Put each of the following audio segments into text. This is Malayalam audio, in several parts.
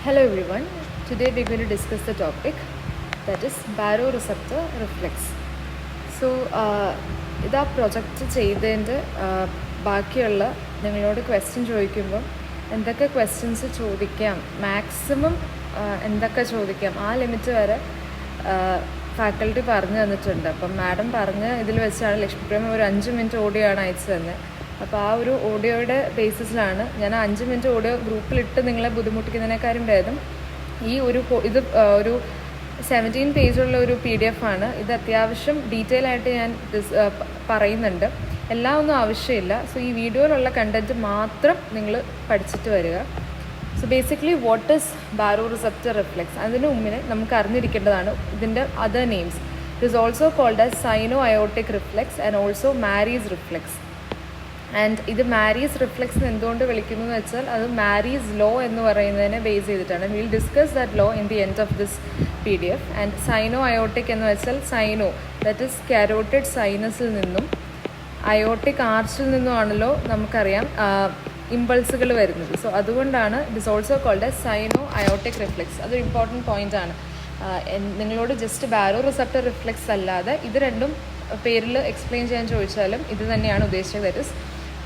Hello everyone. Today we're going to discuss the topic that is baroreceptor reflex. So, ഇതാ പ്രൊജക്റ്റ് ചെയ്തതിൻ്റെ ബാക്കിയുള്ള നിങ്ങളോട് ക്വസ്റ്റ്യൻ ചോദിക്കുമ്പോൾ എന്തൊക്കെ ക്വസ്റ്റ്യൻസ് ചോദിക്കാം, മാക്സിമം എന്തൊക്കെ ചോദിക്കാം, ആ ലിമിറ്റ് വരെ ഫാക്കൽറ്റി പറഞ്ഞു തന്നിട്ടുണ്ട്. അപ്പം മാഡം പറഞ്ഞ് ഇതിൽ വെച്ചാണ് ലക്ഷ്മിപ്രേമ ഒരു 5 മിനിറ്റ് ഓഡിയോ ആണ് അയച്ചു തന്നെ. അപ്പോൾ ആ ഒരു ഓഡിയോയുടെ ബേസിസിലാണ് ഞാൻ 5 മിനിറ്റ് ഓഡിയോ ഗ്രൂപ്പിലിട്ട് നിങ്ങളെ ബുദ്ധിമുട്ടിക്കുന്നതിനേക്കാളും ഭേദം ഈ ഒരു ഒരു 17 പേജുള്ള ഒരു PDF ആണ്. ഇത് അത്യാവശ്യം ഡീറ്റെയിൽ ആയിട്ട് ഞാൻ പറയുന്നുണ്ട്. എല്ലാം ഒന്നും ആവശ്യമില്ല. സോ ഈ വീഡിയോയിലുള്ള കണ്ടൻറ്റ് മാത്രം നിങ്ങൾ പഠിച്ചിട്ട് വരിക. So basically what is baroreceptor reflex, അതിന് മുമ്പിനെ നമുക്ക് അറിഞ്ഞിരിക്കേണ്ടതാണ് ഇതിൻ്റെ other names. It is also called as sino aortic reflex and also Marey's reflex. And ഇത് മാരീസ് റിഫ്ലെക്സ് എന്തുകൊണ്ട് വിളിക്കുന്നു എന്ന് വെച്ചാൽ അത് മാരീസ് ലോ എന്ന് പറയുന്നതിനെ ബേസ് ചെയ്തിട്ടാണ്. Will discuss that law in the end of this PDF. And sino aortic എന്ന് വെച്ചാൽ സൈനോ ദാറ്റ് ഈസ് കാരോട്ടിഡ് സൈനസിൽ നിന്നും അയോട്ടിക് ആർച്ചിൽ നിന്നുമാണല്ലോ നമുക്കറിയാം ഇമ്പൾസുകൾ വരുന്നത്. സോ അതുകൊണ്ടാണ് it is also called a sino aortic reflex. അതൊരു ഇമ്പോർട്ടൻറ്റ് പോയിൻ്റ് ആണ്. നിങ്ങളോട് ജസ്റ്റ് ബാരോറിസെപ്റ്റർ റിഫ്ലെക്സ് അല്ലാതെ ഇത് രണ്ടും പേരിൽ എക്സ്പ്ലെയിൻ ചെയ്യാൻ ചോദിച്ചാലും ഇത് തന്നെയാണ് ഉദ്ദേശിച്ചത്. That is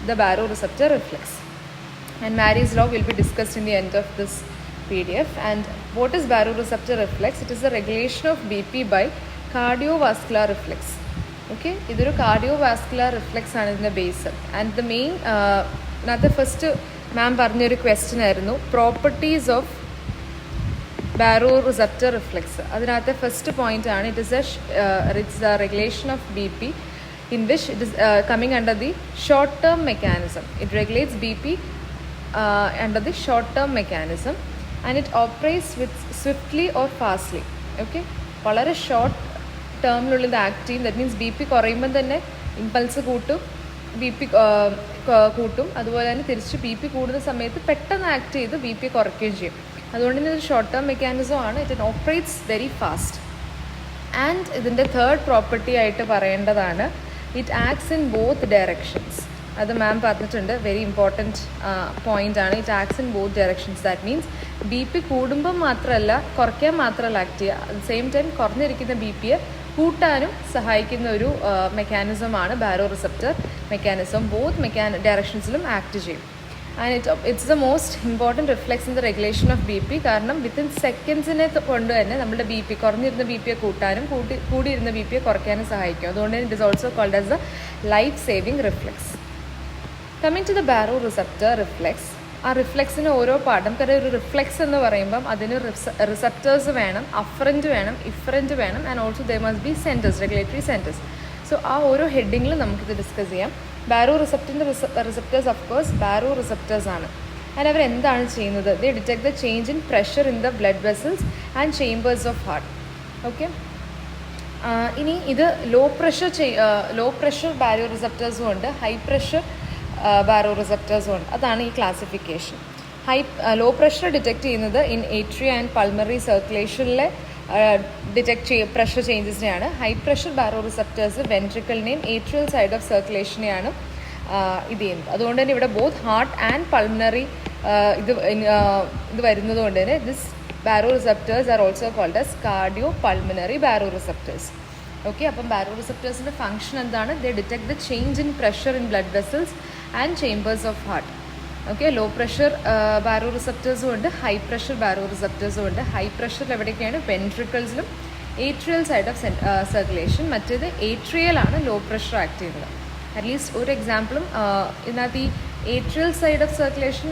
the baroreceptor reflex. And Mary's law will be discussed in the end of this PDF. And what is baroreceptor reflex? It is the regulation of BP by cardiovascular reflex. Okay, ഇതൊരു cardiovascular reflex ആണ് ഇതിൻ്റെ ബേസ്. ആൻഡ് ദ മെയിൻ അതിനകത്ത് ഫസ്റ്റ് മാം പറഞ്ഞൊരു ക്വസ്റ്റ്യൻ ആയിരുന്നു പ്രോപ്പർട്ടീസ് ഓഫ് baroreceptor reflex. അതിനകത്തെ ഫസ്റ്റ് പോയിന്റ് ആണ് it's the regulation of BP in which it is coming under the short term mechanism. It regulates BP under the short term mechanism and it operates with swiftly or fastly. Okay, വളരെ ഷോർട്ട് ടേമിലുള്ള ഇത് ആക്ട് ചെയ്യും. ദാറ്റ് മീൻസ് BP കുറയുമ്പം തന്നെ ഇമ്പൾസ് കൂട്ടും, BP കൂട്ടും. അതുപോലെ തന്നെ തിരിച്ച് BP കൂടുന്ന സമയത്ത് പെട്ടെന്ന് ആക്ട് ചെയ്ത് BP കുറയ്ക്കുകയും ചെയ്യും. അതുകൊണ്ട് തന്നെ ഒരു ഷോർട്ട് ടേം മെക്കാനിസം ആണ്. It operates very fast. And ഇതിൻ്റെ തേർഡ് പ്രോപ്പർട്ടി ആയിട്ട് പറയേണ്ടതാണ് it acts in both directions. അത് മാം പറഞ്ഞിട്ടുണ്ട്, വെരി ഇമ്പോർട്ടൻറ്റ് പോയിൻ്റ് ആണ്. It acts in both directions. That means BP കൂടുമ്പം മാത്രമല്ല കുറയ്ക്കാൻ മാത്രമല്ല ആക്ട് ചെയ്യുക, അറ്റ് സെയിം ടൈം കുറഞ്ഞിരിക്കുന്ന BPയെ കൂട്ടാനും സഹായിക്കുന്ന ഒരു മെക്കാനിസമാണ് ബാരോറിസെപ്റ്റർ മെക്കാനിസം. ബോത്ത് ഡയറക്ഷൻസിലും ആക്ട് ചെയ്യും. And it's the most important reflex in the regulation of BP. കാരണം വിത്തിൻ സെക്കൻഡ്സിനെ കൊണ്ട് തന്നെ നമ്മുടെ BP കുറഞ്ഞിരുന്ന BPയെ കൂട്ടാനും കൂടിയിരുന്ന BPയെ കുറയ്ക്കാനും സഹായിക്കും. അതുകൊണ്ട് തന്നെ it is also called as the life saving reflex. Coming to the baroreceptor reflex, ആ റിഫ്ലെക്സിന് ഓരോ പാർട്ട് നമുക്കറിയാം. ഒരു റിഫ്ലെക്സ് എന്ന് പറയുമ്പം അതിന് റിസെപ്റ്റേഴ്സ് വേണം, അഫറൻറ്റ് വേണം, ഇഫറൻറ്റ് വേണം, and also they must be centres, regulatory centres. So ആ ഓരോ ഹെഡിങ്ങിലും നമുക്കിത് ഡിസ്കസ് ചെയ്യാം. ബാരോറിസെപ്റ്ററിൻ്റെ റിസെപ്റ്റേഴ്സ് ഓഫ് കോഴ്സ് ബാരോറിസെപ്റ്റേഴ്സ് ആണ്. ആൻഡ് അവർ എന്താണ് ചെയ്യുന്നത്? They detect the change in pressure in the blood vessels and chambers of heart. Okay, ഇനി ഇത് ലോ പ്രഷർ ബാരോറിസെപ്റ്റേഴ്സും ഉണ്ട്, ഹൈ പ്രഷർ ബാരോറിസെപ്റ്റേഴ്സും ഉണ്ട്. അതാണ് ഈ ക്ലാസിഫിക്കേഷൻ. ലോ പ്രഷർ ഡിറ്റക്ട് ചെയ്യുന്നത് ഇൻ ഏട്രിയ ആൻഡ് പൾമറി സർക്കുലേഷനിലെ പ്രഷർ ചേഞ്ചസിനെയാണ്. ഹൈ പ്രഷർ ബാരോറിസെപ്റ്റേഴ്സ് വെൻട്രിക്കിളിനെയും ഏട്രിയൽ സൈഡ് ഓഫ് സർക്കുലേഷനെയാണ് ഇത് ചെയ്യുന്നത്. അതുകൊണ്ട് തന്നെ ഇവിടെ ബോത്ത് ഹാർട്ട് ആൻഡ് പൾമണറി ഇത് വരുന്നത് കൊണ്ട് തന്നെ this baroreceptors are also called as cardio pulmonary baroreceptors. Okay, അപ്പം ബാരോറിസെപ്റ്റേഴ്സിൻ്റെ ഫംഗ്ഷൻ എന്താണ്? They detect the change in pressure in blood vessels and chambers of heart. Okay, low pressure ബാരോറിസെപ്റ്റേഴ്സും ഉണ്ട്, ഹൈ പ്രഷർ ബാരോറിസെപ്റ്റേഴ്സും ഉണ്ട്. ഹൈ പ്രഷറിൽ എവിടെയൊക്കെയാണ്? വെൻട്രിക്കിൾസിലും ഏട്രിയൽ സൈഡ് ഓഫ് സർക്കുലേഷൻ. മറ്റേത് ഏട്രിയലാണ് ലോ പ്രഷർ ആക്ട് ചെയ്യുന്നത്. അറ്റ്ലീസ്റ്റ് ഒരു എക്സാമ്പിളും ഇതിനകത്ത് ഈ ഏട്രിയൽ സൈഡ് ഓഫ് സർക്കുലേഷൻ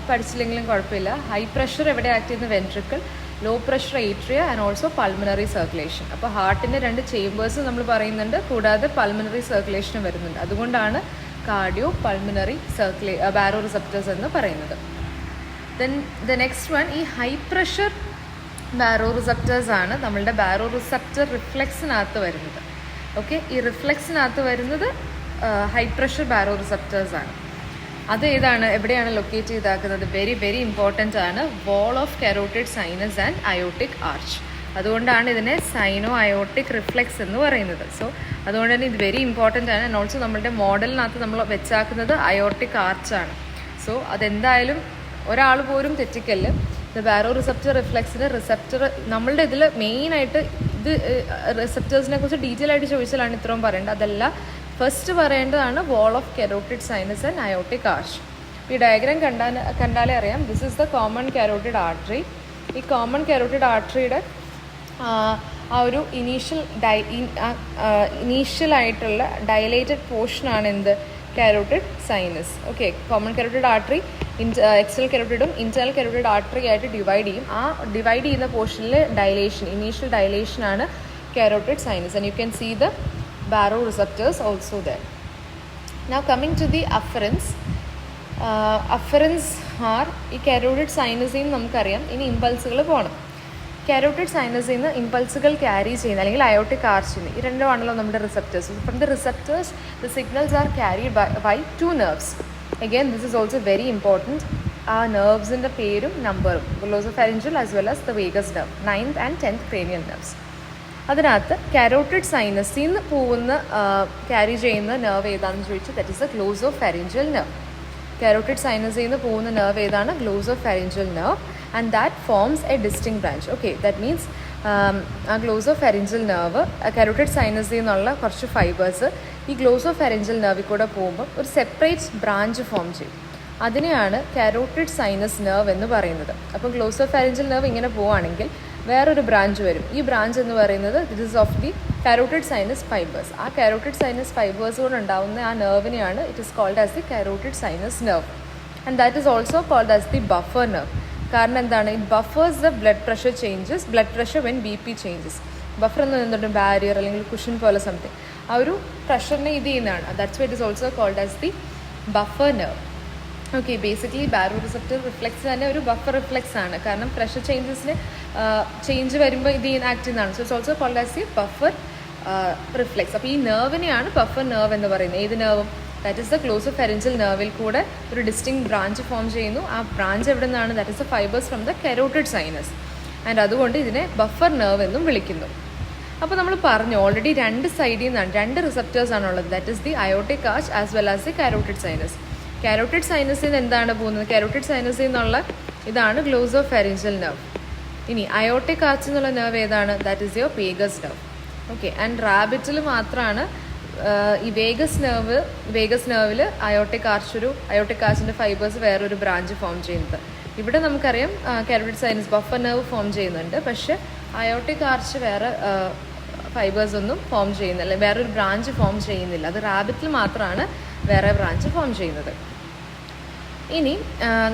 പഠിച്ചില്ലെങ്കിലും കുഴപ്പമില്ല. ഹൈ പ്രഷർ എവിടെ ആക്ട് ചെയ്യുന്നത്? Ventricle. Low pressure atria and also pulmonary circulation. അപ്പോൾ ഹാർട്ടിൻ്റെ 2 ചേമ്പേഴ്സ് നമ്മൾ പറയുന്നുണ്ട്, കൂടാതെ പൾമണറി സർക്കുലേഷനും വരുന്നുണ്ട്. അതുകൊണ്ടാണ് കാർഡിയോ പൾമണറി ബാരോറിസെപ്റ്റേഴ്സ് എന്ന് പറയുന്നത്. ദെൻ ദ നെക്സ്റ്റ് വൺ, ഈ ഹൈ പ്രഷർ ബാരോറിസെപ്റ്റേഴ്സ് ആണ് നമ്മളുടെ ബാരോറിസെപ്റ്റർ റിഫ്ലെക്സിനകത്ത് വരുന്നത്. ഓക്കെ, ഈ റിഫ്ലെക്സിനകത്ത് വരുന്നത് ഹൈ പ്രഷർ ബാരോറിസെപ്റ്റേഴ്സ് ആണ്. അത് ഏതാണ്, എവിടെയാണ് ലൊക്കേറ്റ് ചെയ്താക്കുന്നത്? വെരി വെരി ഇമ്പോർട്ടൻ്റ് ആണ്. വാൾ of carotid sinus and aortic arch. അതുകൊണ്ടാണ് ഇതിനെ സൈനോ അയോട്ടിക് റിഫ്ലെക്സ് എന്ന് പറയുന്നത്. സോ അതുകൊണ്ട് തന്നെ ഇത് വെരി ഇമ്പോർട്ടൻ്റ് ആണ്. ആൻഡ് ഓൾസോ നമ്മളുടെ മോഡലിനകത്ത് നമ്മൾ വെച്ചാക്കുന്നത് അയോട്ടിക് ആർച്ചാണ്. സോ അതെന്തായാലും ഒരാൾ പോലും തെറ്റിക്കല്ല്. ദ ബാരോ റിസപ്റ്റർ റിഫ്ലെക്സിന് റിസപ്റ്റർ നമ്മളുടെ ഇതിൽ മെയിനായിട്ട് ഇത് റിസപ്റ്റേഴ്സിനെ കുറിച്ച് ഡീറ്റെയിൽ ആയിട്ട് ചോദിച്ചാലാണ് ഇത്രയും പറയേണ്ടത്. അതല്ല, ഫസ്റ്റ് പറയേണ്ടതാണ് wall of carotid sinus and aortic arch. ഈ ഡയഗ്രാം കണ്ടാലേ അറിയാം. This is the common carotid artery. ഈ കോമൺ കരോട്ടിഡ് ആർട്ടറിയുടെ ആ ഒരു ഇനീഷ്യലായിട്ടുള്ള ഡയലേറ്റഡ് പോർഷനാണ് എന്ത്, carotid sinus. Okay, common carotid artery external കരോട്ടിഡും ഇന്റേണൽ കരോട്ടിഡ് ആർട്ടറി ആയിട്ട് ഡിവൈഡ് ചെയ്യും. ആ ഡിവൈഡ് ചെയ്യുന്ന പോർഷനിൽ ഇനീഷ്യൽ ഡയലേഷനാണ് carotid sinus. And you can see the baroreceptors also there. Now coming to the afferents. Afferents are ഈ കരോട്ടിഡ് സൈനസിൽ നിന്ന് നമുക്കറിയാം ഇനി ഇമ്പൾസുകൾ പോകണം. കരോട്ടിഡ് സൈനസിൽ നിന്ന് ഇമ്പൾസുകൾ ക്യാരി ചെയ്യുന്ന അല്ലെങ്കിൽ അയോട്ടിക് ആർച്ചിൽ ഈ രണ്ടുമാണല്ലോ നമ്മുടെ receptors. From the receptors the signals are carried by 2 nerves. Again, this is also very important. ആ നെർവ്സിൻ്റെ പേരും നമ്പറും, glosopharyngeal as well as the vagus nerve, 9th and 10th cranial nerves. അതിനകത്ത് കരോട്ടിഡ് സൈനസിൽ നിന്ന് പോകുന്ന ക്യാരി ചെയ്യുന്ന നെർവ് ഏതാണെന്ന് ചോദിച്ചാൽ that is a glossopharyngeal nerve. Carotid സൈനസിൽ നിന്ന് പോകുന്ന നെർവ് ഏതാണ്, glossopharyngeal nerve. And that forms a distinct branch. Okay, that means ആ ഗ്ലോസോഫാരിഞ്ചൽ നെർവ് കരോട്ടിഡ് സൈനസിൽ നിന്നുള്ള കുറച്ച് ഫൈബേഴ്സ് ഈ ഗ്ലോസോഫാരിഞ്ചൽ നെർവിൽ കൂടെ പോകുമ്പോൾ ഒരു സെപ്പറേറ്റ് ബ്രാഞ്ച് ഫോം ചെയ്യും. അതിനെയാണ് കരോട്ടിഡ് സൈനസ് നെർവ് എന്ന് പറയുന്നത്. അപ്പോൾ ഗ്ലോസോഫാരിഞ്ചൽ നെർവ് ഇങ്ങനെ പോവുകയാണെങ്കിൽ വേറൊരു ബ്രാഞ്ച് വരും. ഈ ബ്രാഞ്ച് എന്ന് പറയുന്നത് this is of the carotid sinus fibres. ആ കരോട്ടിഡ് സൈനസ് ഫൈബേഴ്സ് കൊണ്ട് ഉണ്ടാവുന്ന ആ നെർവിനെയാണ് it is called as the carotid sinus nerve. And that is also called as the buffer nerve. കാരണം എന്താണ്, it buffers the blood pressure changes, blood pressure when BP changes. Buffer എന്ന് പറയുന്നത് ബാരിയർ അല്ലെങ്കിൽ കുഷൻ പോലെ സംതിങ്. ആ ഒരു പ്രഷറിനെ ഇത് ചെയ്യുന്നതാണ്. That's why it is also called as the buffer nerve. Okay, basically baroreceptor reflex തന്നെ ഒരു ബഫർ റിഫ്ലെക്സ് ആണ്. കാരണം പ്രഷർ ചേഞ്ചസിന് ചേഞ്ച് വരുമ്പോൾ ഇത് ആക്ട് ചെയ്യുന്നതാണ്. So it's also called as the buffer reflex. അപ്പോൾ ഈ നെർവിനെയാണ് ബഫർ നെർവ് എന്ന് പറയുന്നത്. ഏത് നെർവും, ദാറ്റ് ഇസ് ദ ഗ്ലോസോഫാരിഞ്ചൽ നെർവിൽ കൂടെ ഒരു ഡിസ്റ്റിങ് ബ്രാഞ്ച് ഫോം ചെയ്യുന്നു. ആ ബ്രാഞ്ച് എവിടെ നിന്നാണ്, that is the fibres from the carotid sinus. And അതുകൊണ്ട് ഇതിനെ ബഫർ നെർവ് എന്നും വിളിക്കുന്നു. അപ്പോൾ നമ്മൾ പറഞ്ഞു ഓൾറെഡി 2 സൈഡിൽ നിന്നാണ് 2 റിസപ്റ്റേഴ്സ് ആണുള്ളത്. That is the aortic arch as well as the carotid sinus. Carotid സൈനസിൽ നിന്ന് എന്താണ് പോകുന്നത്, കരോട്ടിഡ് സൈനസിൽ നിന്നുള്ള ഇതാണ് ഗ്ലോസോഫാരിഞ്ചൽ നെർവ്. ഇനി അയോട്ടിക് ആർച്ച് എന്നുള്ള നെർവ് ഏതാണ്, that is your vagus nerve. Okay, and റാബിറ്റിൽ മാത്രമാണ് ഈ വേഗസ് നെർവിൽ അയോട്ടിക് ആർച്ചിൻ്റെ ഫൈബേഴ്സ് വേറൊരു ബ്രാഞ്ച് ഫോം ചെയ്യുന്നത്. ഇവിടെ നമുക്കറിയാം carotid sinus buffer nerve form ചെയ്യുന്നുണ്ട്. പക്ഷേ അയോട്ടിക് ആർച്ച് വേറെ ഫൈബേഴ്സ് ഒന്നും ഫോം ചെയ്യുന്നില്ല, വേറൊരു ബ്രാഞ്ച് ഫോം ചെയ്യുന്നില്ല. അത് റാബിറ്റിൽ മാത്രമാണ് വേറെ ബ്രാഞ്ച് ഫോം ചെയ്യുന്നത്. ഇനി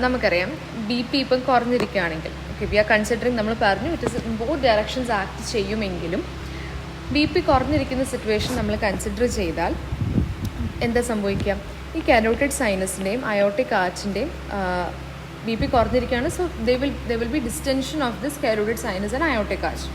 നമുക്കറിയാം BP ഇപ്പം കുറഞ്ഞിരിക്കുകയാണെങ്കിൽ, ഓക്കെ, വി ആർ കൺസിഡറിങ്, നമ്മൾ പറഞ്ഞു it is in both directions act ചെയ്യുമെങ്കിലും BP കുറഞ്ഞിരിക്കുന്ന സിറ്റുവേഷൻ നമ്മൾ കൺസിഡർ ചെയ്താൽ എന്താ സംഭവിക്കുക, ഈ കരോട്ടിഡ് സൈനസിൻ്റെയും അയോട്ടിക് ആർച്ചിൻ്റെയും BP കുറഞ്ഞിരിക്കുകയാണ്. So they will be distension of this carotid sinus and aortic arch.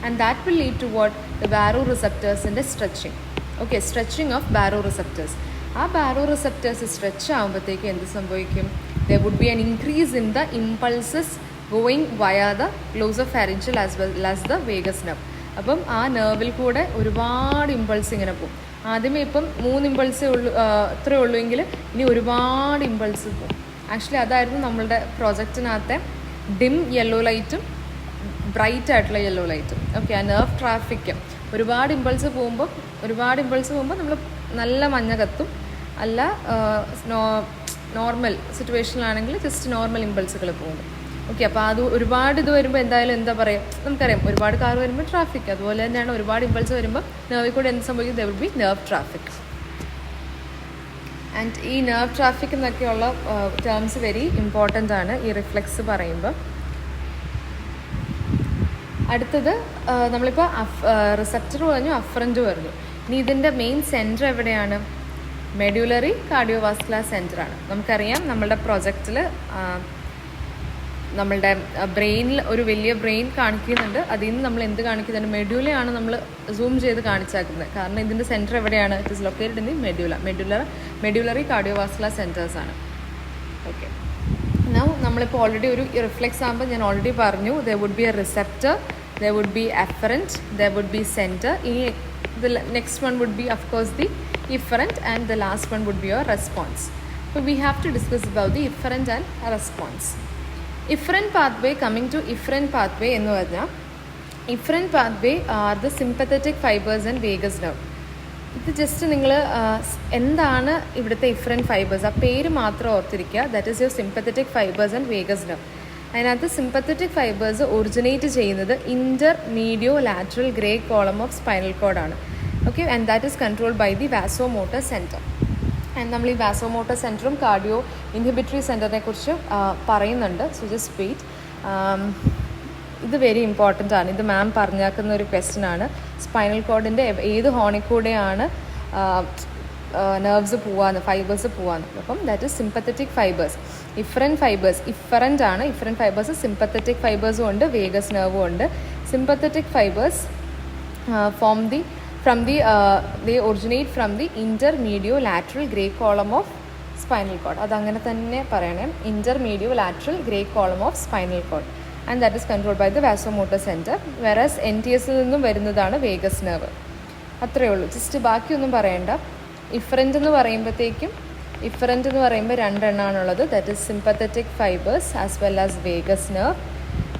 And that will lead to what, the ബാരോറിസെപ്റ്റേഴ്സിൻ്റെ stretching. Okay, stretching of baroreceptors. ആ ബാരോറിസെപ്റ്റേഴ്സ് സ്ട്രെച്ച് ആകുമ്പോഴത്തേക്ക് എന്ത് സംഭവിക്കും, there would be an increase in the impulses going വയ the ഗ്ലോസോഫാരിഞ്ചൽ as well as the vagus nerve. അപ്പം ആ നെർവിൽ കൂടെ ഒരുപാട് ഇമ്പൾസ് ഇങ്ങനെ പോകും. ആദ്യമേ ഇപ്പം 3 ഇമ്പൾസേ ഉള്ളൂ, ഇത്രയേ ഉള്ളൂ എങ്കിൽ ഇനി ഒരുപാട് ഇമ്പൾസ് പോകും. ആക്ച്വലി അതായിരുന്നു നമ്മളുടെ പ്രോജക്റ്റിനകത്തെ ഡിം യെല്ലോ ലൈറ്റും ബ്രൈറ്റ് ആയിട്ടുള്ള യെല്ലോ ലൈറ്റും. ഓക്കെ, ആ നെർവ് ട്രാഫിക്ക് ഒരുപാട് ഇമ്പൾസ് പോകുമ്പോൾ നമ്മൾ നല്ല മഞ്ഞ കത്തും. അല്ല നോർമൽ സിറ്റുവേഷനിലാണെങ്കിൽ ജസ്റ്റ് നോർമൽ ഇമ്പൾസുകൾ പോകുന്നു. ഓക്കെ, അപ്പോൾ അത് ഒരുപാട് ഇത് വരുമ്പോൾ എന്തായാലും എന്താ പറയുക, നമുക്കറിയാം ഒരുപാട് കാർ വരുമ്പോൾ ട്രാഫിക്, അതുപോലെ തന്നെയാണ് ഒരുപാട് ഇമ്പൾസ് വരുമ്പോൾ നെർവിൽ കൂടെ എന്ത് സംഭവിക്കും, there will be nerve traffic. And ഈ നെർവ് ട്രാഫിക് എന്നൊക്കെയുള്ള ടേംസ് വെരി ഇമ്പോർട്ടൻ്റ് ആണ് ഈ റിഫ്ലെക്സ് പറയുമ്പോൾ. അടുത്തത് നമ്മളിപ്പോൾ റിസപ്റ്റർ പറഞ്ഞു, അഫറൻറ്റ് പറഞ്ഞു. ഇനി ഇതിൻ്റെ മെയിൻ സെൻറ്റർ എവിടെയാണ്, മെഡ്യുലറി കാർഡിയോവാസ്കുലർ സെൻറ്ററാണ്. നമുക്കറിയാം നമ്മളുടെ പ്രൊജക്റ്റിൽ നമ്മളുടെ ബ്രെയിനിൽ ഒരു വലിയ ബ്രെയിൻ കാണിക്കുന്നുണ്ട്. അതിൽ നിന്ന് നമ്മൾ എന്ത് കാണിക്കുന്നുണ്ട്, മെഡ്യൂലയാണ് നമ്മൾ സൂം ചെയ്ത് കാണിച്ചാക്കുന്നത്. കാരണം ഇതിൻ്റെ സെൻറ്റർ എവിടെയാണ്, it is located in the medullary cardiovascular centres ആണ്. ഓക്കെ, നമ്മളിപ്പോൾ ഓൾറെഡി ഒരു റിഫ്ലെക്സ് ആകുമ്പോൾ ഞാൻ ഓൾറെഡി പറഞ്ഞു, there would be a receptor, there would be efferent, there would be centre. ഇനി the next one would be of course the efferent, and the last one would be your response. So we have to discuss about the efferent and response. Efferent pathway, coming to efferent pathway എന്ന് പറഞ്ഞാൽ efferent pathway are the sympathetic fibres and vagus nerve. ഇത് ജസ്റ്റ് നിങ്ങൾ എന്താണ് ഇവിടുത്തെ ഇഫറൻറ്റ് ഫൈബേഴ്സ്, ആ പേര് മാത്രം ഓർത്തിരിക്കുക. That is your sympathetic fibres and vagus nerve. അതിനകത്ത് സിമ്പത്തറ്റിക് ഫൈബേഴ്സ് ഒറിജിനേറ്റ് ചെയ്യുന്നത് intermediolateral grey column of spinal കോഡാണ്. Okay, and that is controlled by the vasomotor centre. And നമ്മൾ ഈ വാസോമോട്ടർ സെൻറ്ററും കാർഡിയോ ഇൻഹിബിറ്ററി സെൻറ്ററിനെ കുറിച്ച് പറയുന്നുണ്ട്. So just wait. ഇത് വെരി ഇമ്പോർട്ടൻ്റ് ആണ്. ഇത് മാം പറഞ്ഞാക്കുന്ന ഒരു ക്വസ്റ്റ്യൻ ആണ്. സ്പൈനൽ കോഡിൻ്റെ ഏത് ഹോണിൽ കൂടെയാണ് നെർവ്സ് പോവാന്ന്, ഫൈബേഴ്സ് പോവാന്ന്. അപ്പം that is sympathetic fibres. Efferent ആണ്. ഇഫറൻറ്റ് ഫൈബേഴ്സ് സിമ്പത്തറ്റിക് ഫൈബേഴ്സും ഉണ്ട്, വേഗസ് നെർവും ഉണ്ട്. Sympathetic fibres they originate from the intermediolateral gray column of spinal cord. അതങ്ങനെ തന്നെ പറയണേ, intermediolateral gray column of spinal cord, and that is controlled by the vasomotor center, whereas NTSൽ നിന്നും വരുന്നതാണ് വേഗസ് നെർവ്. അത്രയേ ഉള്ളൂ. ജസ്റ്റ് ബാക്കിയൊന്നും പറയണ്ട. ഇഫറൻ്റ് എന്ന് പറയുമ്പോൾ രണ്ടെണ്ണമാണുള്ളത്. That is sympathetic fibres as well as Vegas nerve.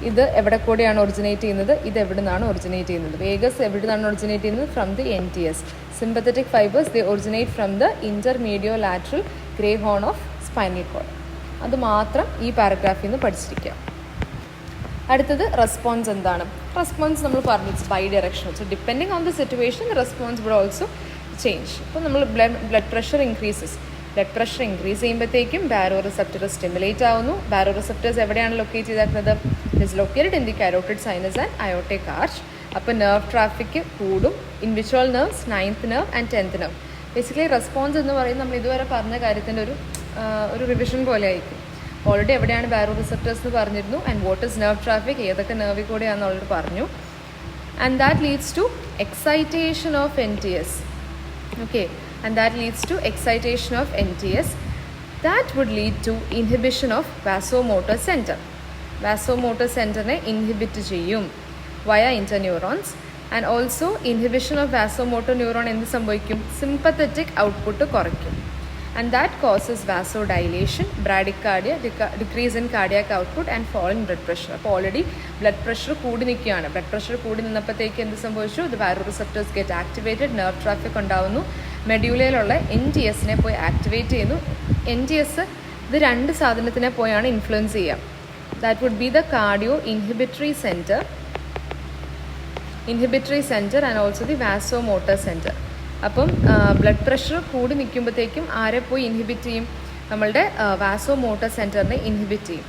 ഇത് എവിടെ കൂടെയാണ് ഒറിജിനേറ്റ് ചെയ്യുന്നത്, ഇത് എവിടെ നിന്നാണ് ഒറിജിനേറ്റ് ചെയ്യുന്നത്. വേഗസ് എവിടെ നിന്നാണ് ഒറിജിനേറ്റ് ചെയ്യുന്നത്? From the NTS. Sympathetic fibres they originate from the intermediolateral grey horn of spinal cord. അത് മാത്രം ഈ പാരഗ്രാഫിൽ നിന്ന് പഠിച്ചിരിക്കുക. അടുത്തത് റെസ്പോൺസ് എന്താണ്? റെസ്പോൺസ് നമ്മൾ പറഞ്ഞു, it's bidirectional. So depending on the situation response would also change. ഇപ്പോൾ നമ്മൾ ബ്ലഡ് പ്രഷർ ഇൻക്രീസ് ചെയ്യുമ്പോഴത്തേക്കും ബാരോ റിസെപ്റ്റർ സ്റ്റിമുലേറ്റ് ആവുന്നു. ബാരോ റിസെപ്റ്റേഴ്സ് എവിടെയാണ് ലൊക്കേറ്റ് ചെയ്തിരിക്കുന്നത്? It is located in the carotid sinus and aortic arch. അപ്പോൾ നെർവ് ട്രാഫിക് കൂടും. Individual nerves, 9th nerve and 10th nerve. Basically response എന്ന് പറയുന്നത് നമ്മൾ ഇതുവരെ പറഞ്ഞ കാര്യത്തിൻ്റെ ഒരു റിവിഷൻ പോലെ ആയിരിക്കും. ഓൾറെഡി എവിടെയാണ് ബാരോ റിസെപ്റ്റേഴ്സ് എന്ന് പറഞ്ഞിരുന്നു, and what is nerve traffic, ഏതൊക്കെ നെർവിൽ കൂടെയാണെന്ന് ഓൾറെഡി പറഞ്ഞു. And that leads to excitation of NTS. Okay, and that leads to excitation of NTS. That would lead to inhibition of vasomotor center. Vasomotor center ne inhibit ചെയ്യും via interneurons, and also inhibition of vasomotor neuron എന്ത് സംഭവിക്കും? sympathetic output കുറയ്ക്കും, and that causes vasodilation, bradycardia, decrease in cardiac output and fall in blood pressure. അപ്പോൾ ഓൾറെഡി ബ്ലഡ് പ്രഷർ കൂടി നിൽക്കുകയാണ്. ബ്ലഡ് പ്രഷർ കൂടി നിന്നപ്പോഴത്തേക്ക് എന്ത് സംഭവിച്ചു? The ബാരോ receptors get activated, nerve traffic ഉണ്ടാവുന്നു, മെഡ്യൂളയിലുള്ള NTSനെ പോയി ആക്ടിവേറ്റ് ചെയ്യുന്നു. NTS ഇത് രണ്ട് സാധനത്തിനെ പോയാണ് ഇൻഫ്ലുവൻസ് ചെയ്യുക. That would be the cardio inhibitory centre and also the vasomotor centre. അപ്പം ബ്ലഡ് പ്രഷർ കൂടി നിൽക്കുമ്പോഴത്തേക്കും ആരെ പോയി ഇൻഹിബിറ്റ് ചെയ്യും? നമ്മളുടെ വാസോമോട്ടർ സെൻറ്ററിനെ ഇൻഹിബിറ്റ് ചെയ്യും.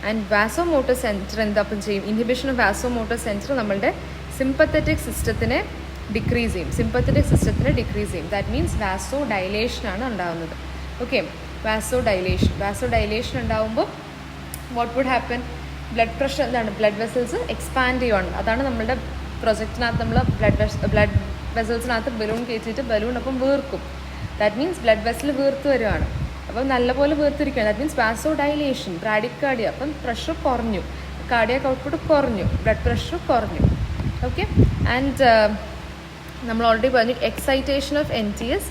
ആൻഡ് വാസോമോട്ടർ സെൻറ്റർ എന്താപ്പം ചെയ്യും? ഇൻഹിബിഷൻ ഓഫ് വാസോമോട്ടർ സെൻറ്റർ നമ്മളുടെ സിമ്പത്തറ്റിക് സിസ്റ്റത്തിനെ ഡിക്രീസ് ചെയ്യും. ദാറ്റ് മീൻസ് വാസോ ഡൈലേഷനാണ് ഉണ്ടാകുന്നത്. ഓക്കെ, വാസോ ഡൈലേഷൻ ഉണ്ടാകുമ്പോൾ what would happen? Blood pressure എന്താണ്? ബ്ലഡ് വെസൽസ് എക്സ്പാൻഡ് ചെയ്യുവാണ്. അതാണ് നമ്മളുടെ പ്രൊജക്റ്റിനകത്ത് നമ്മൾ ബ്ലഡ് വെസൽസിനകത്ത് ബലൂൺ കയറ്റിയിട്ട് ബലൂൺ അപ്പം വീർക്കും. ദാറ്റ് മീൻസ് ബ്ലഡ് വെസൽ വീർത്ത് വരുവാണ്. അപ്പം നല്ലപോലെ വീർത്തിരിക്കുകയാണ്. That means vasodilation, bradycardia. അപ്പം പ്രഷർ കുറഞ്ഞു, കാർഡിയാക് ഔട്ട്പുട്ട് കുറഞ്ഞു, ബ്ലഡ് പ്രഷർ കുറഞ്ഞു. ഓക്കെ, ആൻഡ് നമ്മൾ ഓൾറെഡി പറഞ്ഞു excitation of NTS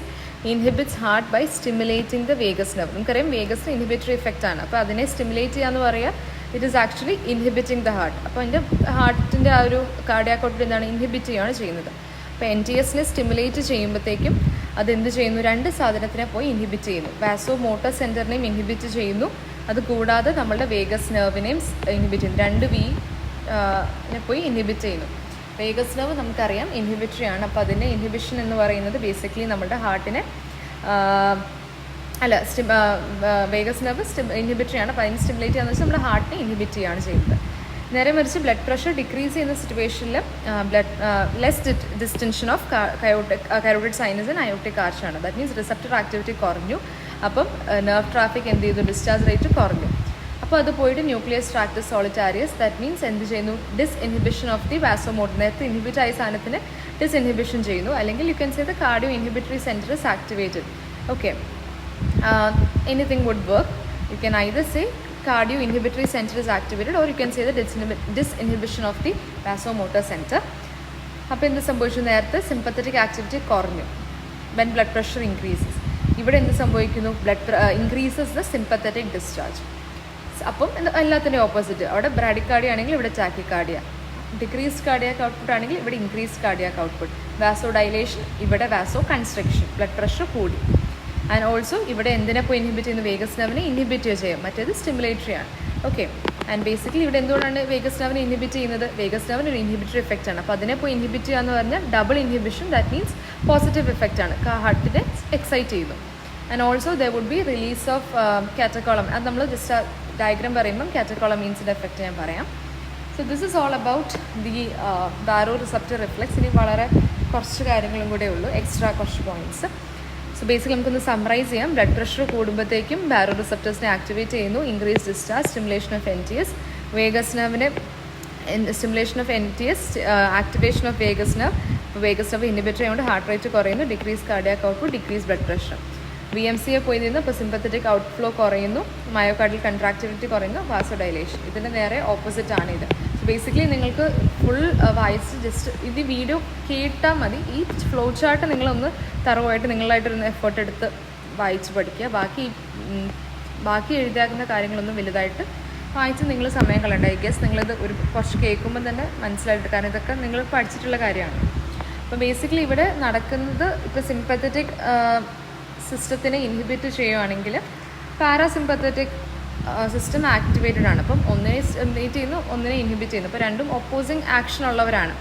inhibits heart by stimulating the vagus nerve. നമുക്കറിയാം വേഗസ് ഇൻഹിബിറ്ററി എഫക്റ്റ് ആണ്. അപ്പോൾ അതിനെ സ്റ്റിമുലേറ്റ് ചെയ്യാന്ന് പറയുക it is actually inhibiting the heart. അപ്പോൾ അതിൻ്റെ ഹാർട്ടിൻ്റെ ആ ഒരു കാർഡിയാക് ഔട്ട്പുട്ട് എന്താണ്? ഇൻഹിബിറ്റ് ചെയ്യുകയാണ് ചെയ്യുന്നത്. അപ്പോൾ NTSനെ സ്റ്റിമുലേറ്റ് ചെയ്യുമ്പോഴത്തേക്കും അതെന്ത് ചെയ്യുന്നു? രണ്ട് സാധനത്തിനെ പോയി ഇൻഹിബിറ്റ് ചെയ്യുന്നു. വാസോമോട്ടർ സെൻറ്ററിനെയും ഇൻഹിബിറ്റ് ചെയ്യുന്നു, അതുകൂടാതെ നമ്മളുടെ വേഗസ് നെർവിനെയും ഇൻഹിബിറ്റ് ചെയ്യുന്നു. രണ്ട് പോയി ഇൻഹിബിറ്റ് ചെയ്യുന്നു. വേഗസ് നെർവ് നമുക്കറിയാം ഇൻഹിബിറ്ററി ആണ്. അപ്പോൾ അതിൻ്റെ ഇൻഹിബിഷൻ എന്ന് പറയുന്നത് ബേസിക്കലി നമ്മുടെ ഹാർട്ടിനെ വേഗസ് നെർവ് ഇൻഹിബിറ്ററി ആണ്. അപ്പോൾ അതിന് സ്റ്റിമുലേറ്റ് ചെയ്യാന്ന് വെച്ചാൽ നമ്മുടെ ഹാർട്ടിനെ ഇൻഹിബിറ്റ് ചെയ്യുകയാണ് ചെയ്യുന്നത്. നേരെ മറിച്ച് ബ്ലഡ് പ്രഷർ ഡിക്രീസ് ചെയ്യുന്ന സിറ്റുവേഷനിൽ less ഡിസ്റ്റൻഷൻ of carotid sinus and aortic arch ആണ്. ദാറ്റ് മീൻസ് റിസെപ്റ്റർ ആക്ടിവിറ്റി കുറഞ്ഞു. അപ്പം നെർവ് ട്രാഫിക് എന്ത് ചെയ്തു? ഡിസ്ചാർജ് റേറ്റ് കുറഞ്ഞു. അപ്പോൾ അത് പോയിട്ട് nucleus tractus solitarius, that means എന്ത് ചെയ്യുന്നു? Inhibition of the vasomotor. നേരത്തെ ഇൻഹിബിറ്റ് ആയ സാധനത്തിന് ഇൻഹിബിഷൻ ചെയ്യുന്നു. അല്ലെങ്കിൽ you can say the cardio inhibitory centre is activated. Okay, anything would work. You can either say cardio inhibitory center is activated, or you can say the disinhibition of the vasomotor center. അപ്പോൾ എന്ത് സംഭവിച്ചു? നേരത്തെ സിമ്പത്തറ്റിക് ആക്ടിവിറ്റി കുറഞ്ഞു when blood pressure increases. ഇവിടെ എന്ത് സംഭവിക്കുന്നു? increases the sympathetic discharge. അപ്പം എല്ലാത്തിൻ്റെ ഓപ്പോസിറ്റ്, അവിടെ ബ്രാഡിക്കാർഡിയ ആണെങ്കിൽ ഇവിടെ ടാക്കിക്കാർഡിയ, ഡിക്രീസ്ഡ് കാർഡിയാക് ഔട്ട്പുട്ട് ആണെങ്കിൽ ഇവിടെ ഇൻക്രീസ്ഡ് കാർഡിയാക് ഔട്ട്പുട്ട്, വാസോ ഡൈലേഷൻ ഇവിടെ വാസോ കൺസ്ട്രക്ഷൻ, ബ്ലഡ് പ്രഷർ കൂടി. ആൻഡ് ഓൾസോ ഇവിടെ എന്തിനെ പോയി ഇൻഹിബിറ്റ് ചെയ്യുന്നു, വേഗസ് നെർവിനെ ഇൻഹിബിറ്റ് ചെയ്യാം, മറ്റേത് സ്റ്റിമുലേറ്ററി ആണ്. ഓക്കെ, ആൻഡ് ബേസിക്കലി ഇവിടെ എന്തുകൊണ്ടാണ് വേഗസ് നെർവിനെ ഇൻഹിബിറ്റ് ചെയ്യുന്നത്, വേഗസ് നെർവിന് ഒരു ഇൻഹിബിറ്ററി എഫക്റ്റ് ആണ്. അപ്പോൾ അതിനെ പോയി ഇൻഹിബിറ്റ് ചെയ്യുക എന്ന് പറഞ്ഞാൽ double inhibition, that means positive effect ആണ്, ഹാർട്ടിനെ എക്സൈറ്റ് ചെയ്യുന്നു. And also there would be release of catecholamine. അത് നമ്മൾ ജസ്റ്റ് ഡയഗ്രാം പറയുമ്പം കാറ്റക്കോളമീൻസിൻ്റെ എഫക്റ്റ് ഞാൻ പറയാം. So this is all about the baro receptor reflex. ഇനി വളരെ കുറച്ച് കാര്യങ്ങളും കൂടെ ഉള്ളൂ, എക്സ്ട്രാ കുറച്ച് പോയിൻറ്റ്സ്. സോ ബേസിക്കലി നമുക്കൊന്ന് സമ്മറൈസ് ചെയ്യാം. ബ്ലഡ് പ്രഷർ കൂടുമ്പോഴത്തേക്കും ബാരോ റിസപ്റ്റേഴ്സിനെ ആക്ടിവേറ്റ് ചെയ്യുന്നു, increase discharge, stimulation of NTS, vagus നെർവിനെ stimulation of NTS, activation of Vegas nerve. ഇപ്പോൾ വേഗസ് നെർവ് ഇൻഹിബിറ്റ് ചെയ്യുമ്പോൾ ഹാർട്ട് റേറ്റ് കുറയുന്നു, decrease cardiac output, decrease blood pressure. VMCA പോയി നിന്ന് ഇപ്പോൾ സിമ്പത്തറ്റിക് ഔട്ട്ഫ്ലോ കുറയുന്നു, മയോകാർഡിയൽ കൺട്രാക്ടിവിറ്റി കുറയുന്നു, വാസോ ഡൈലേഷൻ. ഇതിൻ്റെ നേരെ ഓപ്പോസിറ്റ് ആണ് ഇത്. സോ ബേസിക്കലി നിങ്ങൾക്ക് ഫുൾ വായിച്ച് ജസ്റ്റ് ഇത് വീഡിയോ കേട്ടാൽ മതി. ഈ ഫ്ലോ ചാർട്ട് നിങ്ങളൊന്ന് തറവായിട്ട് നിങ്ങളായിട്ടൊരു എഫേർട്ട് എടുത്ത് വായിച്ച് പഠിക്കുക. ബാക്കി എഴുതിയാക്കുന്ന കാര്യങ്ങളൊന്നും വലുതായിട്ട് വായിച്ച് നിങ്ങൾ സമയം കളയണ്ട. ഐ ഗസ് നിങ്ങളിത് കുറച്ച് കേൾക്കുമ്പോൾ തന്നെ മനസ്സിലായിട്ട്, കാരണം ഇതൊക്കെ നിങ്ങൾ പഠിച്ചിട്ടുള്ള കാര്യമാണ്. അപ്പോൾ ബേസിക്കലി ഇവിടെ നടക്കുന്നത് ഇപ്പോൾ സിമ്പത്തറ്റിക് സിസ്റ്റത്തിനെ ഇൻഹിബിറ്റ് ചെയ്യുകയാണെങ്കിൽ പാരാസിമ്പത്തറ്റിക് സിസ്റ്റം ആക്ടിവേറ്റഡ് ആണ്. അപ്പം ഒന്നിനെ സ്റ്റിമുലേറ്റ് ചെയ്യുന്നു, ഒന്നിനെ ഇൻഹിബിറ്റ് ചെയ്യുന്നു. അപ്പോൾ രണ്ടും ഓപ്പോസിങ് ആക്ഷൻ ഉള്ളവരാണ്.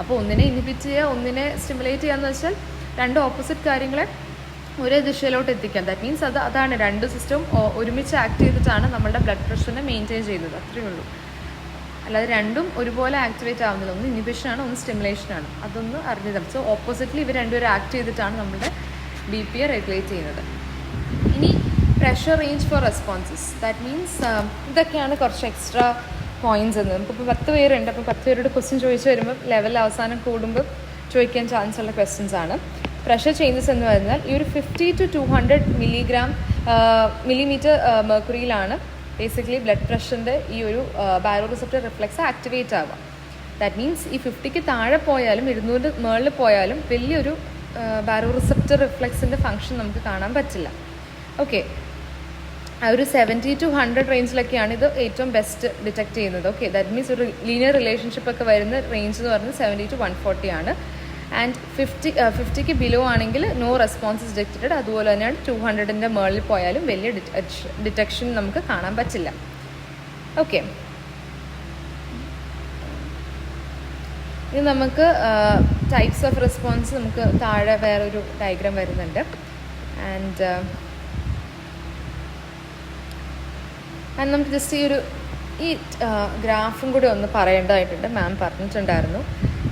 അപ്പോൾ ഒന്നിനെ ഇൻഹിബിറ്റ് ചെയ്യുക, ഒന്നിനെ സ്റ്റിമുലേറ്റ് ചെയ്യുക എന്ന് വെച്ചാൽ രണ്ട് ഓപ്പോസിറ്റ് കാര്യങ്ങളെ ഒരേ ദിശയിലോട്ട് എത്തിക്കാം. ദാറ്റ് മീൻസ് അതാണ് രണ്ട് സിസ്റ്റവും ഒരുമിച്ച് ആക്ട് ചെയ്തിട്ടാണ് നമ്മളുടെ ബ്ലഡ് പ്രഷറിനെ മെയിൻറ്റെയിൻ ചെയ്യുന്നത്. അത്രയേ ഉള്ളൂ. അല്ലാതെ രണ്ടും ഒരുപോലെ ആക്ടിവേറ്റ് ആവുന്നില്ല. ഒന്ന് ഇൻഹിബിഷനാണ്, ഒന്ന് സ്റ്റിമുലേഷനാണ്. അതൊന്ന് അറിഞ്ഞതാണ്. സോ ഓപ്പോസിറ്റ്ലി ഇവർ രണ്ടുപേരും ആക്ട് ചെയ്തിട്ടാണ് നമ്മുടെ BP റെഗുലേറ്റ് ചെയ്യുന്നത്. ഇനി pressure range for responses, that means ഇതൊക്കെയാണ് കുറച്ച് എക്സ്ട്രാ പോയിൻറ്റ്സ് എന്ന്. നമുക്കിപ്പോൾ 10 പേരുണ്ട്. അപ്പോൾ 10 പേരോട് ക്വസ്റ്റ്യൻ ചോദിച്ചു വരുമ്പോൾ ലെവൽ അവസാനം കൂടുമ്പോൾ ചോദിക്കാൻ ചാൻസ് ഉള്ള ക്വസ്റ്റ്യൻസ് ആണ്. പ്രഷർ ചേഞ്ചസ് എന്ന് പറഞ്ഞാൽ ഈ ഒരു 50 to 200 മില്ലിമീറ്റർ മെർക്കുറിയിലാണ് ബേസിക്കലി ബ്ലഡ് പ്രഷറിൻ്റെ ഈ ഒരു ബാരോ റിസപ്റ്റർ റിഫ്ലെക്സ് ആക്ടിവേറ്റ് ആവുക. ദാറ്റ് മീൻസ് ഈ 50ക്ക് താഴെ പോയാലും 200 മുകളിൽ പോയാലും വലിയൊരു ബാരോ റിസപ്റ്റർ റിഫ്ലെക്സിൻ്റെ ഫംഗ്ഷൻ നമുക്ക് കാണാൻ പറ്റില്ല. ഓക്കെ, ആ ഒരു 70 to 100 റേഞ്ചിലൊക്കെയാണ് ഇത് ഏറ്റവും ബെസ്റ്റ് ഡിറ്റക്ട് ചെയ്യുന്നത്. ഓക്കെ, ദാറ്റ് മീൻസ് ഒരു ലീനിയർ റിലേഷൻഷിപ്പ് ഒക്കെ വരുന്ന റേഞ്ച് എന്ന് പറയുന്നത് 70 to 140 ആണ്. ആൻഡ് 50ക്ക് ബിലോ ആണെങ്കിൽ നോ റെസ്പോൺസസ് ഡിറ്റക്റ്റഡ്. അതുപോലെ തന്നെയാണ് 200ൻ്റെ മുകളിൽ പോയാലും വലിയ ഡിറ്റക്ഷൻ നമുക്ക് കാണാൻ പറ്റില്ല. ഓക്കെ, ഇനി നമുക്ക് ടൈപ്സ് ഓഫ് റെസ്പോൺസ് നമുക്ക് താഴെ വേറൊരു ഡയഗ്രാം വരുന്നുണ്ട്. ആൻഡ് നമുക്ക് ജസ്റ്റ് ഈ ഗ്രാഫും കൂടി ഒന്ന് പറയേണ്ടതായിട്ടുണ്ട്. മാം പറഞ്ഞിട്ടുണ്ടായിരുന്നു.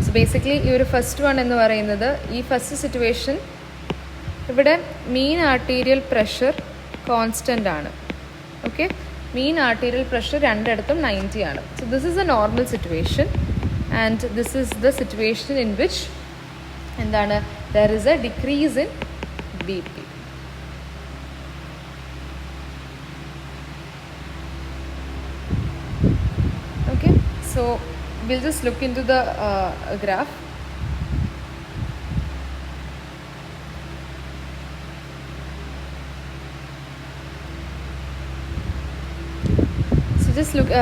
സോ ബേസിക്കലി ഈ ഒരു ഫസ്റ്റ് വൺ എന്ന് പറയുന്നത്, ഈ ഫസ്റ്റ് സിറ്റുവേഷൻ ഇവിടെ മീൻ ആർട്ടീരിയൽ പ്രഷർ കോൺസ്റ്റൻ്റ് ആണ്. ഓക്കെ, മീൻ ആർട്ടീരിയൽ പ്രഷർ രണ്ടിടത്തും 90 ആണ്. So this is A normal situation. And this is the situation in which there is a decrease in BP. Okay, so we'll just look into the graph. So just look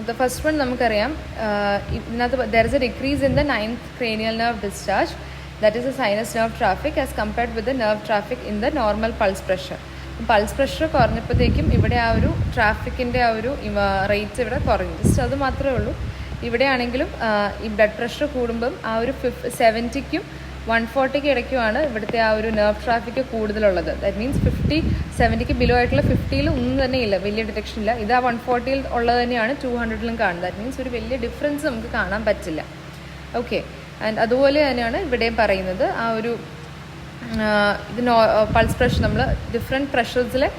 the first one നമുക്കറിയാം. ഇതിനകത്ത് there is a decrease in the 9th cranial nerve discharge, that is the sinus nerve traffic as compared with the nerve traffic in the normal pulse pressure. Pulse pressure കുറഞ്ഞപ്പോഴത്തേക്കും ഇവിടെ ആ ഒരു ട്രാഫിക്കിൻ്റെ ആ ഒരു റേറ്റ് ഇവിടെ കുറഞ്ഞു. ജസ്റ്റ് അത് മാത്രമേ ഉള്ളൂ. ഇവിടെയാണെങ്കിലും ഈ ബ്ലഡ് പ്രഷർ കൂടുമ്പം ആ ഒരു 70ക്കും 140ക്ക് ഇടയ്ക്കുമാണ് ഇവിടുത്തെ ആ ഒരു നെർവ് ട്രാഫിക്ക് കൂടുതലുള്ളത്. ദാറ്റ് മീൻസ് 70ക്ക് ബിലോ ആയിട്ടുള്ള 50ൽ ഒന്നും തന്നെ ഇല്ല, വലിയ ഡിറ്റക്ഷൻ ഇല്ല. ഇത് ആ 140ൽ ഉള്ളത് തന്നെയാണ് 200ലും കാണുന്നത്. ദാറ്റ് മീൻസ് ഒരു വലിയ ഡിഫറൻസ് നമുക്ക് കാണാൻ പറ്റില്ല. ഓക്കെ, ആൻഡ് അതുപോലെ തന്നെയാണ് ഇവിടെയും പറയുന്നത്. ആ ഒരു ഇത് പൾസ് പ്രഷർ നമ്മൾ ഡിഫറെൻറ്റ് പ്രഷേഴ്സിലെ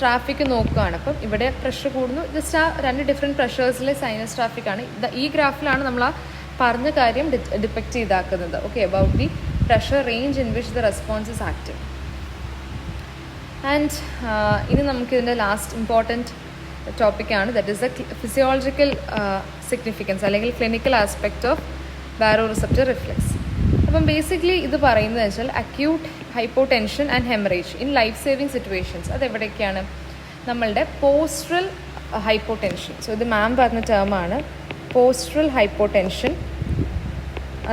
ട്രാഫിക്ക് നോക്കുകയാണ്. അപ്പം ഇവിടെ പ്രഷർ കൂടുന്നു. ജസ്റ്റ് ആ രണ്ട് ഡിഫറെൻറ്റ് പ്രഷേഴ്സിലെ സൈനസ് ട്രാഫിക്കാണ് ഈ ഗ്രാഫിലാണ് നമ്മൾ ആ പറഞ്ഞ കാര്യം ഡിപ്പെക്റ്റ് ചെയ്താക്കുന്നത്. Okay, about the pressure range in which the response is active. And ഇനി നമുക്കിതിൻ്റെ ലാസ്റ്റ് ഇമ്പോർട്ടൻറ്റ് ടോപ്പിക്കാണ്, that is the physiological significance അല്ലെങ്കിൽ clinical aspect of baro receptor reflex. അപ്പം ബേസിക്കലി ഇത് പറയുന്നത് വെച്ചാൽ acute hypotension and haemorrhage in life saving situations. അതെവിടെയൊക്കെയാണ്? നമ്മളുടെ പോസ്ട്രൽ ഹൈപ്പോടെൻഷൻ. സോ ഇത് മാം പറഞ്ഞ ടേമാണ് പോസ്ട്രൽ ഹൈപ്പോടെൻഷൻ.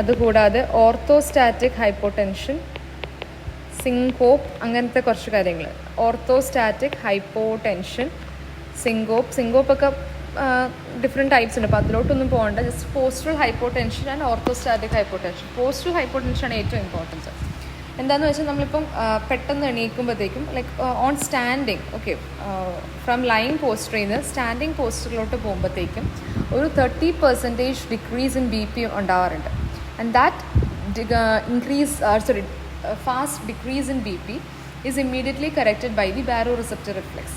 അതുകൂടാതെ ഓർത്തോസ്റ്റാറ്റിക് ഹൈപ്പോടെൻഷൻ, സിങ്കോപ്പ്, അങ്ങനത്തെ കുറച്ച് കാര്യങ്ങൾ. ഓർത്തോസ്റ്റാറ്റിക് ഹൈപ്പോടെൻഷൻ, സിങ്കോപ്പൊക്കെ ഡിഫറെൻറ്റ് ടൈപ്സ് ഉണ്ട്. അപ്പോൾ അതിലോട്ടൊന്നും പോകണ്ട. Just postural hypotension and orthostatic hypotension. Postural hypotension ആണ് ഏറ്റവും ഇമ്പോർട്ടൻറ്റ്. എന്താണെന്ന് വെച്ചാൽ നമ്മളിപ്പം പെട്ടെന്ന് എണീക്കുമ്പോഴത്തേക്കും like on standing, okay, from lying പോസ്റ്ററിൽ നിന്ന് സ്റ്റാൻഡിങ് പോസ്റ്ററിലോട്ട് പോകുമ്പോഴത്തേക്കും ഒരു 30% ഡിക്രീസ് ഇൻ BP ഉണ്ടാവാറുണ്ട്. And that fast decrease in BP is immediately corrected by the baroreceptor reflex.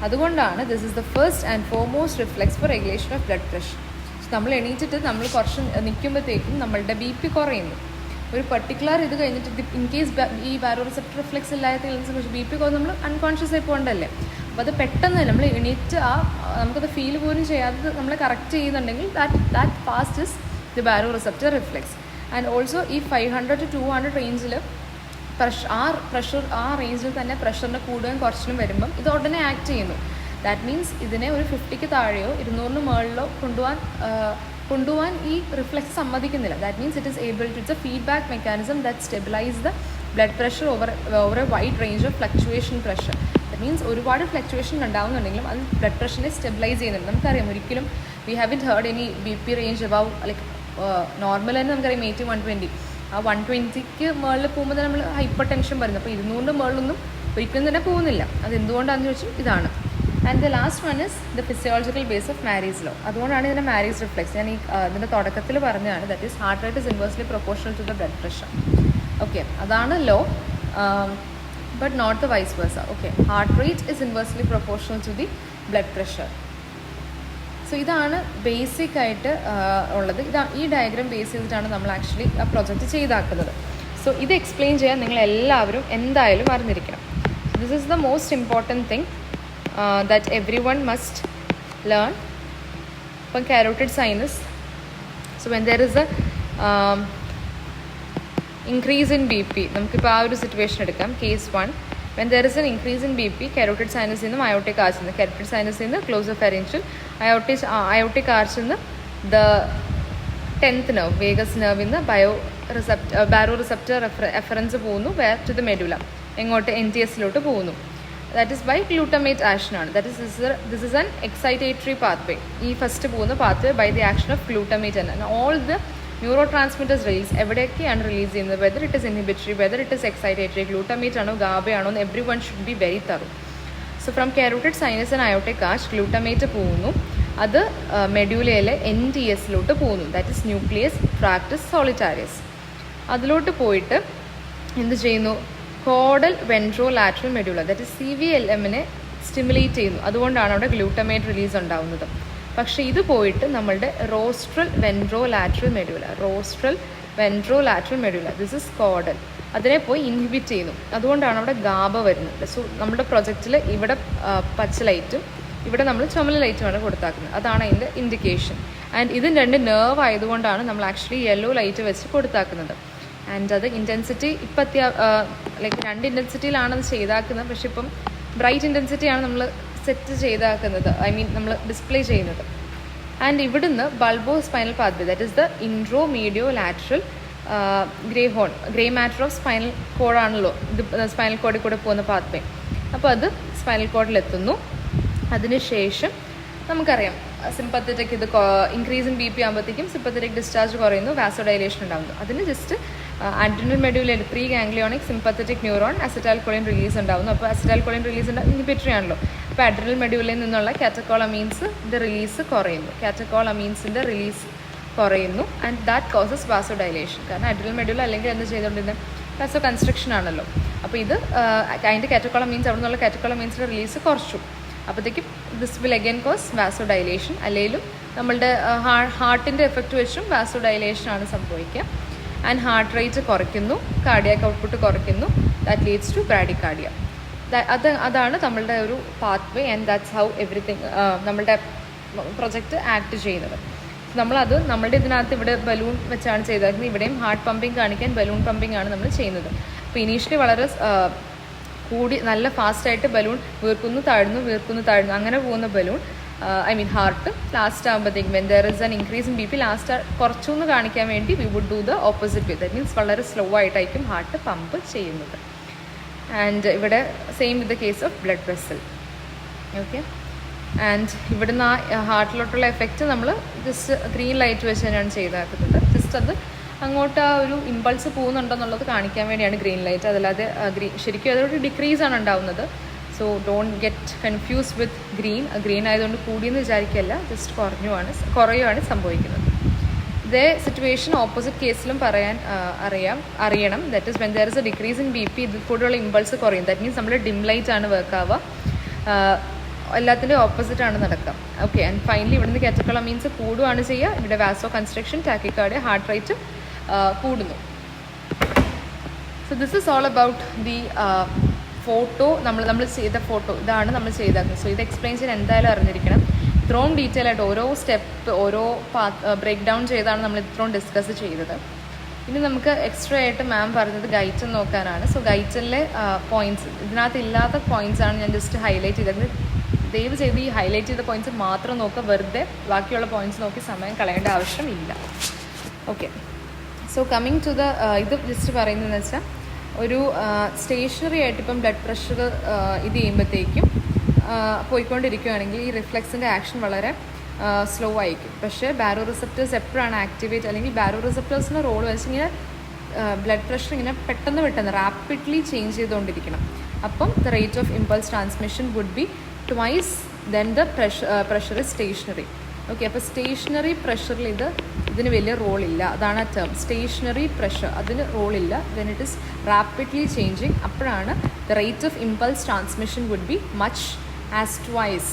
അതുകൊണ്ടാണ് this is the first and foremost reflex for regulation of blood pressure. നമ്മൾ എണീറ്റിട്ട് നമ്മൾ കുറച്ച് നിൽക്കുമ്പോഴത്തേക്കും നമ്മളുടെ BP കുറയുന്നു. ഒരു പർട്ടിക്കുലർ ഇത് കഴിഞ്ഞിട്ട് ഇൻ കേസ് ഈ ബാരോറിസെപ്റ്റർ റിഫ്ലെക്സ് ഇല്ലാത്ത BP കുറച്ച് നമ്മൾ അൺകോൺഷ്യസ് ആയി പോകണ്ടല്ലേ. അപ്പോൾ അത് പെട്ടെന്ന് നമ്മൾ എണീറ്റ് നമുക്കത് ഫീൽ പോലും ചെയ്യാതെ നമ്മൾ കറക്റ്റ് ചെയ്യുന്നുണ്ടെങ്കിൽ that fast is the baroreceptor reflex. And also ഈ 500 to 200 റേഞ്ചിൽ ആ റേഞ്ചിൽ തന്നെ പ്രഷറിൻ്റെ കൂടുകയും കുറച്ചിലും വരുമ്പം ഇത് ഉടനെ ആക്ട് ചെയ്യുന്നു. ദാറ്റ് മീൻസ് ഇതിനെ ഒരു 50 താഴെയോ 200 മുകളിലോ കൊണ്ടുപോകാൻ ഈ റിഫ്ലെക്സ് സമ്മതിക്കുന്നില്ല. That means it is able to it's a feedback mechanism that stabilise the blood pressure over a wide range of fluctuation pressure. That means ഒരുപാട് ഫ്ലക്ച്വേഷൻ ഉണ്ടാവുന്നുണ്ടെങ്കിലും അത് ബ്ലഡ് പ്രഷറിനെ സ്റ്റെബിലൈസ് ചെയ്യുന്നുണ്ട്. നമുക്കറിയാം ഒരിക്കലും we haven't heard any BP range above like normal തന്നെ നമുക്കറിയാം 80 120. ആ 120ക്ക് മുകളിൽ പോകുമ്പോൾ തന്നെ നമ്മൾ ഹൈപ്പർ ടെൻഷൻ വരുന്നു. അപ്പോൾ 200 മുകളിലൊന്നും ഒരിക്കലും തന്നെ പോകുന്നില്ല. അത് എന്തുകൊണ്ടാണെന്ന് ചോദിച്ചാൽ ഇതാണ്. And the last one is the physiological base of Marey's law. അതുകൊണ്ടാണ് ഇതിൻ്റെ മാരീസ് റിഫ്ലെക്സ് ഞാൻ ഇതിൻ്റെ തുടക്കത്തിൽ പറഞ്ഞതാണ്. That is heart rate is inversely proportional to the blood pressure. Okay, അതാണ് law, but not the vice versa. Okay, heart rate is inversely proportional to the blood pressure. So ഇതാണ് ബേസിക് ആയിട്ട് ഉള്ളത്. ഈ ഡയഗ്രാം ബേസ് ചെയ്തിട്ടാണ് നമ്മൾ ആക്ച്വലി ആ പ്രൊജക്റ്റ് ചെയ്താക്കുന്നത്. സോ ഇത് എക്സ്പ്ലെയിൻ ചെയ്യാൻ നിങ്ങൾ എല്ലാവരും എന്തായാലും അറിഞ്ഞിരിക്കണം. This is the most important thing that every one must learn. ഇപ്പം carotid sinus, so when there is a increase in BP, നമുക്കിപ്പോൾ ആ ഒരു സിറ്റുവേഷൻ എടുക്കാം. Case 1, when there is an increase in BP, carotid sinus in the aortic arch, in the carotid sinus in the closopharyngeal, aortic arch in the 10th nerve, vagus nerve in the baroreceptor efferents പോകുന്നു where to the medulla, എങ്ങോട്ട് NTS-ലോട്ട് പോകുന്നു. That is by glutamate action ആണ്. That is this is an excitatory pathway. ഈ ഫസ്റ്റ് പോകുന്ന pathway by the action of glutamate and all the neurotransmitters release എവിടെയൊക്കെയാണ് റിലീസ് ചെയ്യുന്നത്, whether it is inhibitory, whether it is excitatory, glutamate ആണോ ഗാബ ആണോ എന്ന് every one should be very thorough. So from carotid sinus and aortic arch glutamate പോകുന്നു. അത് മെഡ്യൂലയിലെ NTS-ലോട്ട് പോകുന്നു. That is nucleus tractus solitarius. അതിലോട്ട് പോയിട്ട് എന്ത് ചെയ്യുന്നു, caudal ventrolateral medulla, that is CVLM-നെ സ്റ്റിമുലേറ്റ് ചെയ്യുന്നു. അതുകൊണ്ടാണ് അവിടെ ഗ്ലൂട്ടമേറ്റ് റിലീസ് ഉണ്ടാവുന്നത്. പക്ഷേ ഇത് പോയിട്ട് നമ്മളുടെ റോസ്ട്രൽ വെൻട്രോലാറ്ററൽ മെഡ്യൂല, ദിസ് ഇസ് കോഡൽ, അതിനെ പോയി ഇൻഹിബിറ്റ് ചെയ്യുന്നു. അതുകൊണ്ടാണ് അവിടെ ഗാബ വരുന്നത്. സോ നമ്മുടെ പ്രൊജക്റ്റിൽ ഇവിടെ പച്ച ലൈറ്റും ഇവിടെ നമ്മൾ ചുമല ലൈറ്റുമാണ് കൊടുത്താക്കുന്നത്. അതാണ് അതിൻ്റെ ഇൻഡിക്കേഷൻ. ആൻഡ് ഇത് 2 നെർവ് ആയതുകൊണ്ടാണ് നമ്മൾ ആക്ച്വലി യെല്ലോ ലൈറ്റ് വെച്ച് കൊടുത്താക്കുന്നത്. ആൻഡ് അത് ഇൻറ്റൻസിറ്റി ഇപ്പം ലൈക്ക് 2 ഇൻറ്റൻസിറ്റിയിലാണ് അത് ചെയ്താക്കുന്നത്. പക്ഷെ ഇപ്പം ബ്രൈറ്റ് ഇൻറ്റൻസിറ്റിയാണ് നമ്മൾ സെറ്റ് ചെയ്താക്കുന്നത്, ഐ മീൻ നമ്മൾ ഡിസ്പ്ലേ ചെയ്യുന്നത്. ആൻഡ് ഇവിടുന്ന് bulbo spinal pathway, that is the intermediolateral grey matter of spinal കോഡാണല്ലോ ഇത്, സ്പൈനൽ കോഡിൽ കൂടെ പോകുന്ന പാത്വേ. അപ്പോൾ അത് സ്പൈനൽ കോഡിലെത്തുന്നു. അതിനുശേഷം നമുക്കറിയാം സിമ്പത്തറ്റിക് ഇത് ഇൻക്രീസ് ഇൻ BP ആകുമ്പോഴത്തേക്കും സിമ്പത്തറ്റിക് ഡിസ്ചാർജ് കുറയുന്നു, വാസോഡൈലേഷൻ ഉണ്ടാകുന്നു. അതിന് ജസ്റ്റ് ആൻറ്റിനൽ മെഡ്യൂലയിൽ 3 ganglionic sympathetic neuron acetylcholine release ഉണ്ടാകുന്നു. അപ്പോൾ അസിറ്റൈൽകോളിൻ റിലീസ് ഇൻഹിബിറ്ററി ആണല്ലോ. അപ്പോൾ അഡ്രിനൽ മെഡ്യൂലയിൽ നിന്നുള്ള കാറ്റക്കോളമീൻസിൻ്റെ റിലീസ് കുറയുന്നു. And that causes vasodilation. കാരണം അഡ്രിനൽ മെഡ്യൂല അല്ലെങ്കിൽ എന്ത് ചെയ്തുകൊണ്ടിരുന്നത് വാസോ കൺസ്ട്രക്ഷൻ ആണല്ലോ. അപ്പോൾ ഇത് അതിൻ്റെ കാറ്റക്കോളമീൻസ് അവിടെ നിന്നുള്ള കാറ്റക്കോളമീൻസിൻ്റെ റിലീസ് കുറച്ചു. അപ്പോഴത്തേക്കും this will again cause vasodilation. അല്ലെങ്കിലും നമ്മളുടെ ഹാർട്ടിൻ്റെ എഫക്റ്റ് വെച്ചും വാസോഡൈലേഷൻ ആണ് സംഭവിക്കുക. ആൻഡ് ഹാർട്ട് റേറ്റ് കുറയ്ക്കുന്നു, കാർഡിയാക് ഔട്ട്പുട്ട് കുറയ്ക്കുന്നു. That leads to bradycardia. അതാണ് നമ്മളുടെ ഒരു pathway. And that's how everything നമ്മളുടെ പ്രൊജക്റ്റ് ആക്ട് ചെയ്യുന്നത്. നമ്മളത് നമ്മളുടെ ഇതിനകത്ത് ഇവിടെ ബലൂൺ വെച്ചാണ് ചെയ്തേക്കുന്നത്. ഇവിടെയും ഹാർട്ട് പമ്പിങ് കാണിക്കാൻ ബലൂൺ പമ്പിങ് ആണ് നമ്മൾ ചെയ്യുന്നത്. അപ്പോൾ ഇനീഷ്യലി വളരെ നല്ല ഫാസ്റ്റായിട്ട് ബലൂൺ വീർക്കുന്നു താഴുന്നു അങ്ങനെ പോകുന്ന ബലൂൺ ഹാർട്ട് ലാസ്റ്റ് ആകുമ്പോഴത്തേക്കും when there is an increase in B P last കുറച്ചൊന്ന് കാണിക്കാൻ വേണ്ടി we would do the opposite way. That means വളരെ സ്ലോ ആയിട്ടായിരിക്കും ഹാർട്ട് പമ്പ് ചെയ്യുന്നത്. ആൻഡ് ഇവിടെ same with the case of blood vessel. Okay, and ഇവിടുന്ന് ആ ഹാർട്ടിലോട്ടുള്ള എഫക്റ്റ് നമ്മൾ ജസ്റ്റ് ഗ്രീൻ ലൈറ്റ് വെച്ച് തന്നെയാണ് ചെയ്താക്കുന്നത്. ജസ്റ്റ് അത് അങ്ങോട്ട് ആ ഒരു ഇമ്പൾസ് പോകുന്നുണ്ടോ എന്നുള്ളത് കാണിക്കാൻ വേണ്ടിയാണ് ഗ്രീൻ ലൈറ്റ്. അതല്ലാതെ ശരിക്കും അതൊരു ഡിക്രീസ് ആണ് ഉണ്ടാവുന്നത്. So don't get confused with green ആയതുകൊണ്ട് കൂടിയെന്ന് വിചാരിക്കുകയല്ല, ജസ്റ്റ് കുറയുകയാണ് സംഭവിക്കുന്നത്. ഇതേ സിറ്റുവേഷൻ ഓപ്പോസിറ്റ് കേസിലും അറിയണം. That is when there is A decrease in B P, ഇതിൽ കൂടെയുള്ള ഇമ്പൾസ് കുറയും. ദാറ്റ് മീൻസ് നമ്മൾ ഡിം ലൈറ്റ് ആണ് വർക്ക് ആവുക, എല്ലാത്തിൻ്റെയും ഓപ്പോസിറ്റ് ആണ് നടക്കുക. ഓക്കെ, ആൻഡ് ഫൈനലി ഇവിടുന്ന് കാറ്റക്കോളമീൻസ് കൂടുകയാണ് ചെയ്യുക. ഇവിടെ വാസോ കൺസ്ട്രക്ഷൻ, ടാക്കിക്കാർഡിയ, ഹാർട്ട് റേറ്റ് കൂടുന്നു. So this is all about the photo. നമ്മൾ ചെയ്ത ഫോട്ടോ ഇതാണ് നമ്മൾ ചെയ്താക്കുന്നത്. സോ ഇത് എക്സ്പ്ലെയിൻ ചെയ്യാൻ എന്തായാലും അറിഞ്ഞിരിക്കണം. ഇത്രയും ഡീറ്റെയിൽ ആയിട്ട് ഓരോ സ്റ്റെപ്പ് ഓരോ ബ്രേക്ക് ഡൗൺ ചെയ്താണ് നമ്മൾ ഇത്രയും ഡിസ്കസ് ചെയ്തത്. ഇനി നമുക്ക് എക്സ്ട്രാ ആയിട്ട് മാം പറഞ്ഞത് ഗൈറ്റൻ നോക്കാനാണ്. സോ ഗൈറ്റനിലെ പോയിന്റ്സ്, ഇതിനകത്ത് ഇല്ലാത്ത പോയിന്റ്സ് ആണ് ഞാൻ ജസ്റ്റ് ഹൈലൈറ്റ് ചെയ്തത്. ദയവ് ചെയ്ത് ഈ ഹൈലൈറ്റ് ചെയ്ത പോയിന്റ്സ് മാത്രം നോക്കുക, വെറുതെ ബാക്കിയുള്ള പോയിന്റ്സ് നോക്കി സമയം കളയേണ്ട ആവശ്യമില്ല. Okay, so coming to the ഇത് ജസ്റ്റ് പറയുന്നതെന്ന് വെച്ചാൽ ഒരു സ്റ്റേഷനറി ആയിട്ട് ഇപ്പം ബ്ലഡ് പ്രഷർ ഇത് ചെയ്യുമ്പോഴത്തേക്കും പോയിക്കൊണ്ടിരിക്കുകയാണെങ്കിൽ ഈ റിഫ്ലെക്സിൻ്റെ ആക്ഷൻ വളരെ സ്ലോ ആയിരിക്കും. പക്ഷേ ബാരോ റിസപ്റ്റേഴ്സ് എപ്പോഴാണ് ആക്ടിവേറ്റ്, അല്ലെങ്കിൽ ബാരോ റിസപ്റ്റേഴ്സിൻ്റെ റോൾ വെച്ച് ഇങ്ങനെ ബ്ലഡ് പ്രഷർ ഇങ്ങനെ പെട്ടെന്ന് റാപ്പിഡ്ലി ചേഞ്ച് ചെയ്തുകൊണ്ടിരിക്കണം. അപ്പം the rate of impulse transmission would be twice then the pressure is stationary. Okay, അപ്പോൾ സ്റ്റേഷനറി പ്രഷറിൽ ഇതിന് വലിയ റോളില്ല. അതാണ് ആ ടേം, സ്റ്റേഷനറി പ്രഷർ. അതിന് റോളില്ല. When it is rapidly changing, അപ്പോഴാണ് the rate of impulse transmission would be much as twice.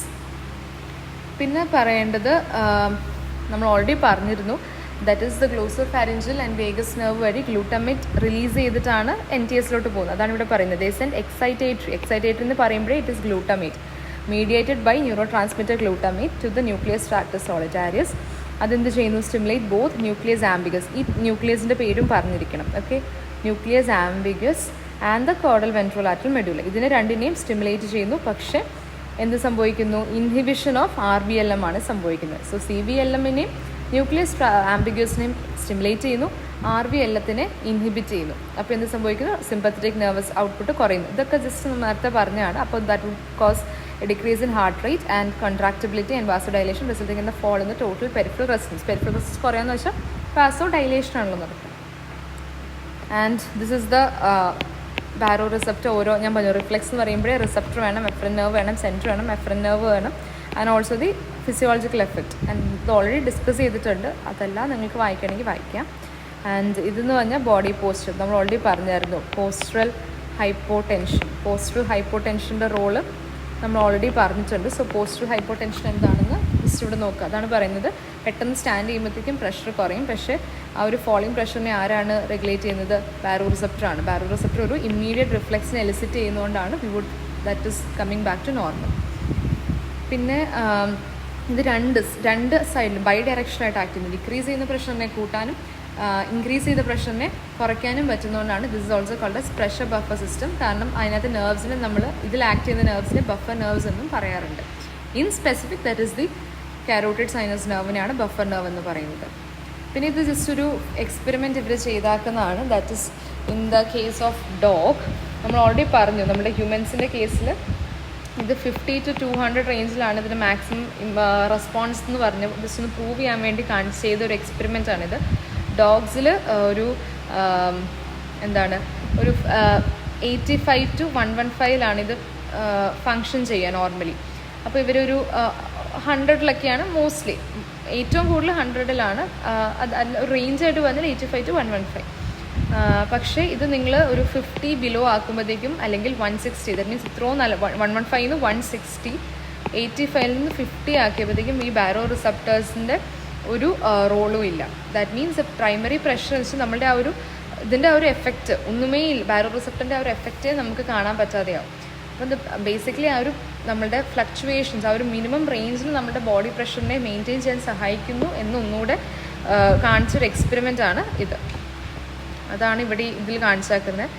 പിന്നെ പറയേണ്ടത് നമ്മൾ ഓൾറെഡി പറഞ്ഞിരുന്നു, that is the glossopharyngeal and vagus nerve വഴി ഗ്ലൂട്ടമേറ്റ് റിലീസ് ചെയ്തിട്ടാണ് NTS പോകുന്നത്. അതാണ് ഇവിടെ പറയുന്നത്. ദേ സെൻഡ് എക്സൈറ്റേറ്ററി എന്ന് പറയുമ്പോഴേ it is glutamate mediated by neurotransmitter glutamate to the nucleus tractus solitarius. അതെന്ത് ചെയ്യുന്നു? Stimulate both nucleus ambiguus. ഈ ന്യൂക്ലിയസിൻ്റെ പേരും പറഞ്ഞിരിക്കണം. Okay, nucleus ambiguus and the caudal ventrolateral medulla. ഇതിനെ രണ്ടിനെയും സ്റ്റിമുലേറ്റ് ചെയ്യുന്നു. പക്ഷേ എന്ത് സംഭവിക്കുന്നു? ഇൻഹിബിഷൻ ഓഫ് RVLM ആണ് സംഭവിക്കുന്നത്. സോ CVLMനെയും ന്യൂക്ലിയസ് ആംബിഗസിനെയും സ്റ്റിമുലേറ്റ് ചെയ്യുന്നു, RVLMത്തിനെ ഇൻഹിബിറ്റ് ചെയ്യുന്നു. അപ്പോൾ എന്ത് സംഭവിക്കുന്നു? സിമ്പത്തറ്റിക് നെർവസ് ഔട്ട്പുട്ട് കുറയുന്നു. ഇതൊക്കെ ജസ്റ്റ് നേരത്തെ പറഞ്ഞതാണ്. അപ്പോൾ that would cause a decrease in heart rate and contractibility and vasodilation resulting in the fall in the total peripheral resistance. Peripheral resistance കുറയാന്ന് വെച്ചാൽ vasodilation ആണല്ലോ നടക്കുക. And this is the ബാരോ receptor. ഞാൻ പറഞ്ഞു റിഫ്ലെക്സ് എന്ന് പറയുമ്പോഴേ റിസപ്റ്റർ വേണം, എഫ്രൻ നെർവ് വേണം, സെൻറ്റർ വേണം, എഫ്രൻ നെർവ് വേണം, and also the physiological effect. And ഇത് ഓൾറെഡി ഡിസ്കസ് ചെയ്തിട്ടുണ്ട്. അതെല്ലാം നിങ്ങൾക്ക് വായിക്കണമെങ്കിൽ വായിക്കാം. ആൻഡ് ഇതെന്ന് പറഞ്ഞാൽ ബോഡി പോസ്റ്റർ നമ്മൾ ഓൾറെഡി പറഞ്ഞായിരുന്നു. പോസ്റ്ററൽ ഹൈപ്പോടെൻഷൻ്റെ റോള് നമ്മൾ ഓൾറെഡി പറഞ്ഞിട്ടുണ്ട്. സോ പോസ്റ്ററൽ ഹൈപ്പോടെൻഷൻ എന്താണെന്ന് ജസ്റ്റ് ഇവിടെ നോക്കുക. അതാണ് പറയുന്നത്, പെട്ടെന്ന് സ്റ്റാൻഡ് ചെയ്യുമ്പോഴത്തേക്കും പ്രഷർ കുറയും. പക്ഷേ ആ ഒരു ഫോളിങ് പ്രഷറിനെ ആരാണ് റെഗുലേറ്റ് ചെയ്യുന്നത്? ബാരോ റിസപ്റ്ററാണ്. ബാരോ റിസപ്റ്റർ ഒരു ഇമ്മീഡിയറ്റ് റിഫ്ലെക്സിനെ എലിസിറ്റ് ചെയ്യുന്നതുകൊണ്ടാണ് that is coming back to normal. പിന്നെ ഇത് രണ്ട് സൈഡിലും ബൈ ഡയറക്ഷനായിട്ട് ആക്ട് ചെയ്യുന്നത്. ഡിക്രീസ് ചെയ്യുന്ന പ്രഷറിനെ കൂട്ടാനും ഇൻക്രീസ് ചെയ്ത പ്രഷറിനെ കുറയ്ക്കാനും പറ്റുന്നതുകൊണ്ടാണ് this is also called as pressure buffer system. കാരണം അതിനകത്ത് നെർവ്സിനെ ഇതിൽ ആക്ട് ചെയ്യുന്ന നെർവ്സിനെ ബഫർ നെർവ്സ് എന്നും പറയാറുണ്ട്. In specific that is the carotid sinus നെർവിനെയാണ് ബഫർ നെർവ് എന്ന് പറയുന്നത്. പിന്നെ ഇത് ജസ്റ്റ് ഒരു എക്സ്പെരിമെൻറ്റ് ഇവർ ചെയ്താക്കുന്നതാണ്. That is in the case of dog. നമ്മൾ ഓൾറെഡി പറഞ്ഞു, നമ്മുടെ ഹ്യൂമൻസിൻ്റെ കേസിൽ ഇത് 50 to 200 റേഞ്ചിലാണ് ഇതിന് മാക്സിമം റെസ്പോൺസ് എന്ന് പറഞ്ഞ് ജസ്റ്റ് ഒന്ന് പ്രൂവ് ചെയ്യാൻ വേണ്ടി ചെയ്ത ഒരു എക്സ്പെരിമെൻറ്റാണിത്. ഡോഗ്സിൽ ഒരു 85 to 115 ഇത് ഫങ്ഷൻ ചെയ്യുക നോർമലി. അപ്പോൾ ഇവരൊരു 100-ലൊക്കെയാണ് മോസ്റ്റ്ലി, ഏറ്റവും കൂടുതൽ 100-ലാണ്. ഒരു റേഞ്ചായിട്ട് വന്നാൽ 85 to 115. പക്ഷേ ഇത് നിങ്ങൾ ഒരു 50 ബിലോ ആക്കുമ്പോഴത്തേക്കും, അല്ലെങ്കിൽ 160, ദാറ്റ് മീൻസ് ഇത്രയും നല്ല 115 160, 85 നിന്ന് 50 ആക്കിയപ്പോഴത്തേക്കും ഈ ബാരോ റിസപ്റ്റേഴ്സിൻ്റെ ഒരു റോളും ഇല്ല. ദാറ്റ് മീൻസ് പ്രൈമറി പ്രഷർ വെച്ച് നമ്മളുടെ ആ ഒരു ഇതിൻ്റെ ആ ഒരു എഫക്റ്റ് ഒന്നുമേ ഇല്ല. ബാരോ റിസപ്റ്ററിൻ്റെ ആ ഒരു എഫക്റ്റേ നമുക്ക് കാണാൻ പറ്റാതെയാവും. അപ്പം ഇത് ബേസിക്കലി ആ ഒരു നമ്മളുടെ ഫ്ലക്ച്വേഷൻസ്, ആ ഒരു മിനിമം റേഞ്ചിൽ നമ്മുടെ ബോഡി പ്രഷറിനെ മെയിൻറ്റെയിൻ ചെയ്യാൻ സഹായിക്കുന്നു എന്നൊന്നുകൂടെ കാണിച്ചൊരു എക്സ്പെരിമെൻ്റാണ് ഇത്. അതാണ് ഇതിൽ കാണിച്ചാക്കുന്നത്.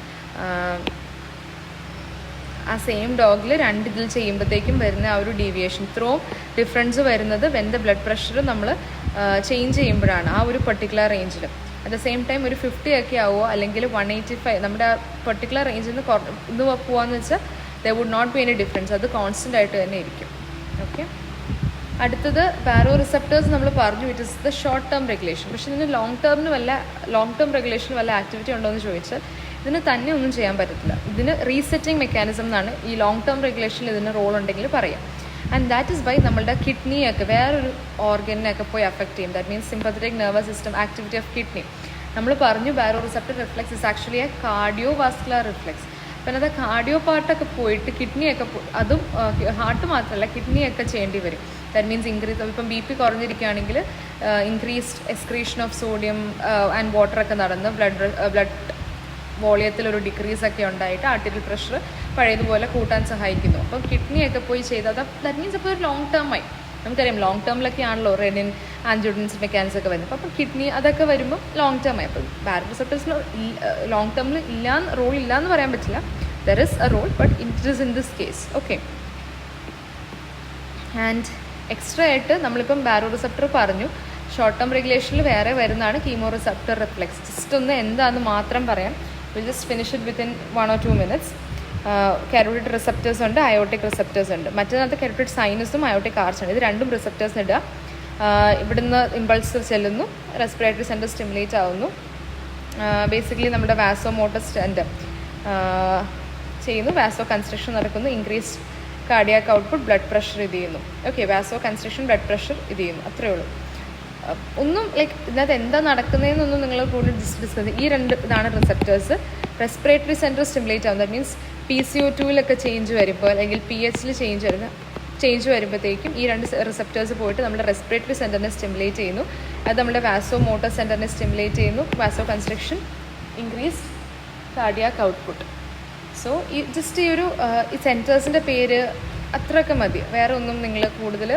ആ സെയിം ഡോഗിൽ 2 ഇതിൽ ചെയ്യുമ്പോഴത്തേക്കും വരുന്ന ആ ഒരു ഡീവിയേഷൻ ഇത്രയും ഡിഫറൻസ് വരുന്നത് വെൻ ദ ബ്ലഡ് പ്രഷർ നമ്മൾ ചേഞ്ച് ചെയ്യുമ്പോഴാണ് ആ ഒരു പെർട്ടിക്കുലർ റേഞ്ചിൽ. അറ്റ് ദ സെയിം ടൈം ഒരു 50 ഒക്കെ ആവുമോ അല്ലെങ്കിൽ 185 നമ്മുടെ ആ പെർട്ടിക്കുലർ റേഞ്ചിൽ നിന്ന് ഇന്ന് പോകാമെന്ന് വെച്ചാൽ there would not be any difference. അത് കോൺസ്റ്റൻ്റ് ആയിട്ട് തന്നെ ഇരിക്കും. ഓക്കെ, അടുത്തത് ബാരോ റിസപ്റ്റേഴ്സ് നമ്മൾ പറഞ്ഞു, it is the short term regulation. പക്ഷേ ഇതിന് ലോങ് ടേം റെഗുലേഷന് വല്ല ആക്ടിവിറ്റി ഉണ്ടോ എന്ന് ചോദിച്ചാൽ ഇതിന് തന്നെ ഒന്നും ചെയ്യാൻ പറ്റത്തില്ല. ഇതിന് റീസെറ്റിംഗ് മെക്കാനിസം എന്നാണ് ഈ ലോങ് ടേം റെഗുലേഷനിൽ ഇതിന് റോൾ ഉണ്ടെങ്കിൽ പറയാം. ആൻഡ് ദാറ്റ് ഇസ് ബൈ നമ്മളുടെ കിഡ്നിയൊക്കെ വേറൊരു ഓർഗനെയൊക്കെ പോയി അഫക്റ്റ് ചെയ്യും. That means sympathetic nervous system, activity of kidney. നമ്മൾ പറഞ്ഞു baro receptor reflex is actually a cardiovascular reflex. പിന്നെ അത് കാർഡിയോ പാർട്ടൊക്കെ പോയിട്ട് കിഡ്നിയൊക്കെ അതും ഹാർട്ട് മാത്രമല്ല കിഡ്നിയൊക്കെ ചെയ്യേണ്ടി വരും. ദാറ്റ് മീൻസ് ഇൻക്രീസ് ഇപ്പം BP കുറഞ്ഞിരിക്കുകയാണെങ്കിൽ increased excretion of sodium and വാട്ടറൊക്കെ നടന്ന് ബ്ലഡ് വോളിയത്തിലൊരു ഡിക്രീസൊക്കെ ഉണ്ടായിട്ട് ആർട്ടീരിയൽ പ്രഷർ പഴയതുപോലെ കൂട്ടാൻ സഹായിക്കുന്നു. അപ്പം കിഡ്നിയൊക്കെ പോയി ചെയ്താൽ ദാറ്റ് മീൻസ് അപ്പോൾ ഒരു ലോങ് ടേമായി നമുക്കറിയാം. ലോങ് ടേമിലൊക്കെ ആണല്ലോ റെനിൻ ആൻജിയോടെൻസിൻ മെക്കാനിസം ഒക്കെ വരുന്നത്. അപ്പം കിഡ്നി അതൊക്കെ വരുമ്പോൾ ലോങ് ടേമായി. അപ്പം ബാരോ റിസപ്റ്റേഴ്സിൽ ലോങ് ടേമിൽ റോൾ ഇല്ല എന്ന് പറയാൻ പറ്റില്ല. There is a role but it is in this case. Okay, and extra ആയിട്ട് നമ്മളിപ്പം ബാരോ റിസപ്റ്റർ പറഞ്ഞു. ഷോർട്ട് ടേം റെഗുലേഷനിൽ വേറെ വരുന്നതാണ് കീമോ റിസപ്റ്റർ റിഫ്ലെക്സ്. ജസ്റ്റ് ഒന്ന് എന്താണെന്ന് മാത്രം പറയാം. Will just finish it within 1 or 2 minutes. Carotid receptors ഉണ്ട്, അയോട്ടിക് റിസപ്റ്റേഴ്സ് ഉണ്ട്. മറ്റേതിനകത്ത് കാരോട്ടിഡ് സൈനസും അയോട്ടിക് ആർച്ച് ഉണ്ട്. ഇത് രണ്ടും റിസപ്റ്റേഴ്സ് ഇടുക. ഇവിടുന്ന് ഇമ്പൾസ് ചെല്ലുന്നു, റെസ്പിറേറ്ററി സെൻറ്റർ സ്റ്റിമുലേറ്റ് ആവുന്നു. ബേസിക്കലി നമ്മുടെ വാസോ മോട്ടർ സെൻറ്റർ ചെയ്യുന്നു, വാസോ കൺസ്ട്രക്ഷൻ നടക്കുന്നു, increased cardiac output, blood pressure ഇത് ചെയ്യുന്നു. ഓക്കെ, വാസോ കൺസ്ട്രക്ഷൻ, ബ്ലഡ് പ്രഷർ ഇത് ചെയ്യുന്നു. അത്രയേ ഉള്ളൂ. ഒന്നും ഇതിനകത്ത് എന്താ നടക്കുന്നതെന്നൊന്നും നിങ്ങൾ കൂടുതൽ ഡിസ്കസ് ഈ 2 ഇതാണ് റിസപ്റ്റേഴ്സ്. റെസ്പിറേറ്ററി സെൻറ്റർ സ്റ്റിമുലേറ്റ് ആവും. ദാറ്റ് മീൻസ് PCO2-ലൊക്കെ ചേഞ്ച് വരുമ്പോൾ അല്ലെങ്കിൽ PH-ൽ ചേഞ്ച് വരുമ്പോഴത്തേക്കും ഈ 2 റിസപ്റ്റേഴ്സ് പോയിട്ട് നമ്മുടെ റെസ്പിറേറ്ററി സെൻറ്ററിനെ സ്റ്റിമുലേറ്റ് ചെയ്യുന്നു. അത് നമ്മുടെ വാസോ മോട്ടർ സെൻറ്ററിനെ സ്റ്റിമുലേറ്റ് ചെയ്യുന്നു. Vaso construction, increased cardiac output. So ഈ ജസ്റ്റ് ഈ ഒരു ഈ സെൻറ്റേഴ്സിൻ്റെ പേര് അത്രയൊക്കെ മതി. വേറെ ഒന്നും നിങ്ങൾ കൂടുതൽ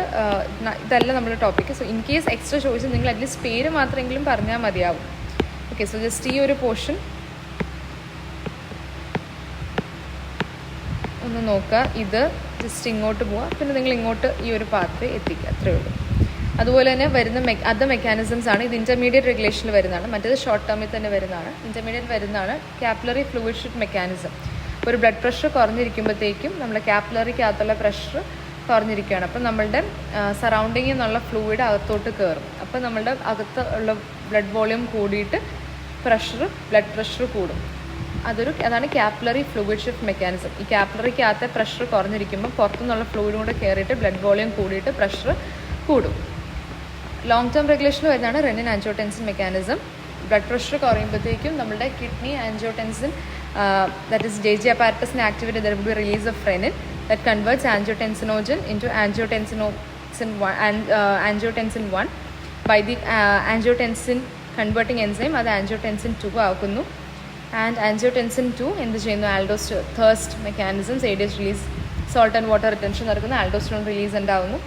ഇതല്ല നമ്മുടെ topic. So in case extra ചോദിച്ചാൽ നിങ്ങൾ അറ്റ്ലീസ്റ്റ് പേര് മാത്രമെങ്കിലും പറഞ്ഞാൽ മതിയാവും. ഓക്കെ, സോ ജസ്റ്റ് ഈ ഒരു പോർഷൻ ഒന്ന് നോക്കുക. ഇത് ജസ്റ്റ് ഇങ്ങോട്ട് പോവുക, പിന്നെ നിങ്ങൾ ഇങ്ങോട്ട് ഈ ഒരു പാത്ത് എത്തിക്കുക, അത്രയേ ഉള്ളൂ. അതുപോലെ തന്നെ വരുന്ന അതർ മെക്കാനിസംസ് ആണ്. ഇത് ഇൻ്റർമീഡിയറ്റ് റെഗുലേഷനിൽ വരുന്നതാണ്. മറ്റേത് ഷോർട്ട് ടേമിൽ തന്നെ വരുന്നതാണ്. ഇൻ്റർമീഡിയറ്റ് വരുന്നതാണ് കാപ്പിലറി ഫ്ലൂയിഡ് ഷിഫ്റ്റ് മെക്കാനിസം. ഒരു ബ്ലഡ് പ്രഷർ കുറഞ്ഞിരിക്കുമ്പോഴത്തേക്കും നമ്മുടെ കാപ്പിലറിക്കകത്തുള്ള പ്രഷർ കുറഞ്ഞിരിക്കുകയാണ്. അപ്പം നമ്മളുടെ സറൗണ്ടിങ്ങിൽ നിന്നുള്ള ഫ്ലൂയിഡ് അകത്തോട്ട് കയറും. അപ്പം നമ്മളുടെ അകത്ത് ഉള്ള ബ്ലഡ് വോളിയം കൂടിയിട്ട് ബ്ലഡ് പ്രഷർ കൂടും. അതാണ് കാപ്പിലറി ഫ്ലൂയിഡ് ഷിഫ്റ്റ് മെക്കാനിസം. ഈ കാപ്പിലറിക്കകത്തെ പ്രഷർ കുറഞ്ഞിരിക്കുമ്പോൾ പുറത്തുനിന്നുള്ള ഫ്ലൂയിഡും കൂടെ കയറിയിട്ട് ബ്ലഡ് വോളിയം കൂടിയിട്ട് പ്രഷർ കൂടും. ലോങ് ടേം റെഗുലേഷനിൽ വരുന്നതാണ് renin angiotensin mechanism. Blood pressure കുറയുമ്പോഴത്തേക്കും നമ്മുടെ kidney angiotensin that is JJ apparatusനെ activate, there will be release of renin that converts angiotensinogen into angiotensin 1 by the angiotensin converting enzyme. അത് angiotensin 2 ആക്കുന്നു. ആൻഡ് angiotensin 2 എന്ത് ചെയ്യുന്നു? thirst mechanisms, ADH release, salt and water retention നടക്കുന്നു, aldosterone release ഉണ്ടാവുന്നു,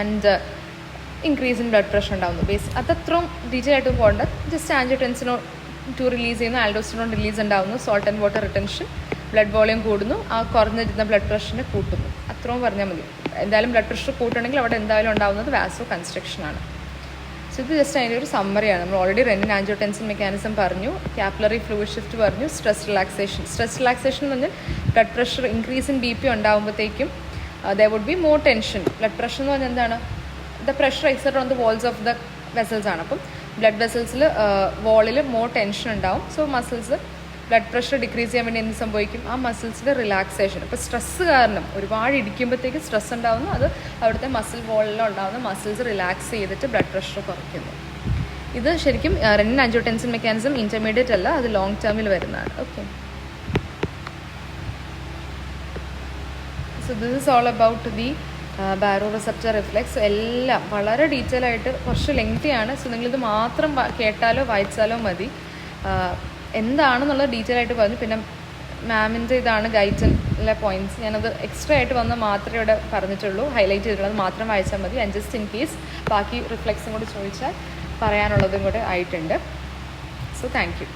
and increase in blood pressure ഉണ്ടാവുന്നു. അതത്രയും ഡീറ്റെയിൽ ആയിട്ട് പോകേണ്ട. ജസ്റ്റ് ആൻജിയോടെൻസിനോ 2 റിലീസ് ചെയ്യുന്നു, ആൽഡോസ്റ്ററോൺ റിലീസ് ഉണ്ടാവുന്നു, salt and water retention, blood volume കൂടുന്നു, ആ കുറഞ്ഞിരുന്ന ബ്ലഡ് പ്രഷറിനെ കൂട്ടുന്നു. അത്രയും പറഞ്ഞാൽ മതി. എന്തായാലും ബ്ലഡ് പ്രഷർ കൂട്ടണമെങ്കിൽ അവിടെ എന്തായാലും ഉണ്ടാകുന്നത് വാസോ കൺസ്ട്രക്ഷനാണ്. സോ ഇത് ജസ്റ്റ് അതിൻ്റെ ഒരു സമ്മറിയാണ്. നമ്മൾ ഓൾറെഡി റെനിൻ ആൻജിയോടെൻസിൻ മെക്കാനിസം പറഞ്ഞു, കാപ്പിലറി ഫ്ലൂയിഡ് ഷിഫ്റ്റ് പറഞ്ഞു, സ്ട്രെസ് റിലാക്സേഷൻ എന്ന് പറഞ്ഞാൽ blood pressure increase in BP ഉണ്ടാകുമ്പോഴത്തേക്കും there would be more tension. Blood pressure എന്ന് പറഞ്ഞാൽ എന്താണ്? The pressure except on the walls of the vessels ആണ്. അപ്പം ബ്ലഡ് വെസൽസിൽ വാളിൽ മോർ ടെൻഷൻ ഉണ്ടാവും. So muscles blood pressure decrease ചെയ്യാൻ വേണ്ടി എന്ത് സംഭവിക്കും? ആ മസിൽസിൻ്റെ റിലാക്സേഷൻ. ഇപ്പോൾ സ്ട്രെസ്സ് കാരണം ഒരുപാട് ഇടിക്കുമ്പോഴത്തേക്ക് സ്ട്രെസ് ഉണ്ടാവുന്നു, അത് അവിടുത്തെ മസിൽ വാളിൽ ഉണ്ടാകുന്ന മസിൽസ് റിലാക്സ് ചെയ്തിട്ട് ബ്ലഡ് പ്രഷർ കുറയ്ക്കുന്നു. ഇത് ശരിക്കും റെനിൻ ആൻജിയോടെൻസിൻ മെക്കാനിസം ഇൻ്റർമീഡിയറ്റ് അല്ല, അത് ലോങ് ടേമിൽ വരുന്നതാണ്. Okay, so this is all about the baro receptor reflex. എല്ലാം വളരെ ഡീറ്റെയിൽ ആയിട്ട്, കുറച്ച് ലെങ്തിയാണ്. സോ നിങ്ങളിത് മാത്രം കേട്ടാലോ വായിച്ചാലോ മതി. എന്താണെന്നുള്ളത് ഡീറ്റെയിൽ ആയിട്ട് പറഞ്ഞു. പിന്നെ മാമിൻ്റെ ഇതാണ് ഗൈഡിലെ പോയിൻറ്റ്സ്. ഞാനത് എക്സ്ട്രാ ആയിട്ട് വന്ന് മാത്രമേ ഇവിടെ പറഞ്ഞിട്ടുള്ളൂ, ഹൈലൈറ്റ് ചെയ്തിട്ടുള്ളത് മാത്രം വായിച്ചാൽ മതി. ആൻഡ് ജസ്റ്റ് ഇൻ കേസ് ബാക്കി റിഫ്ലെക്സും കൂടി ചോദിച്ചാൽ പറയാനുള്ളതും കൂടെ ആയിട്ടുണ്ട്. So thank you.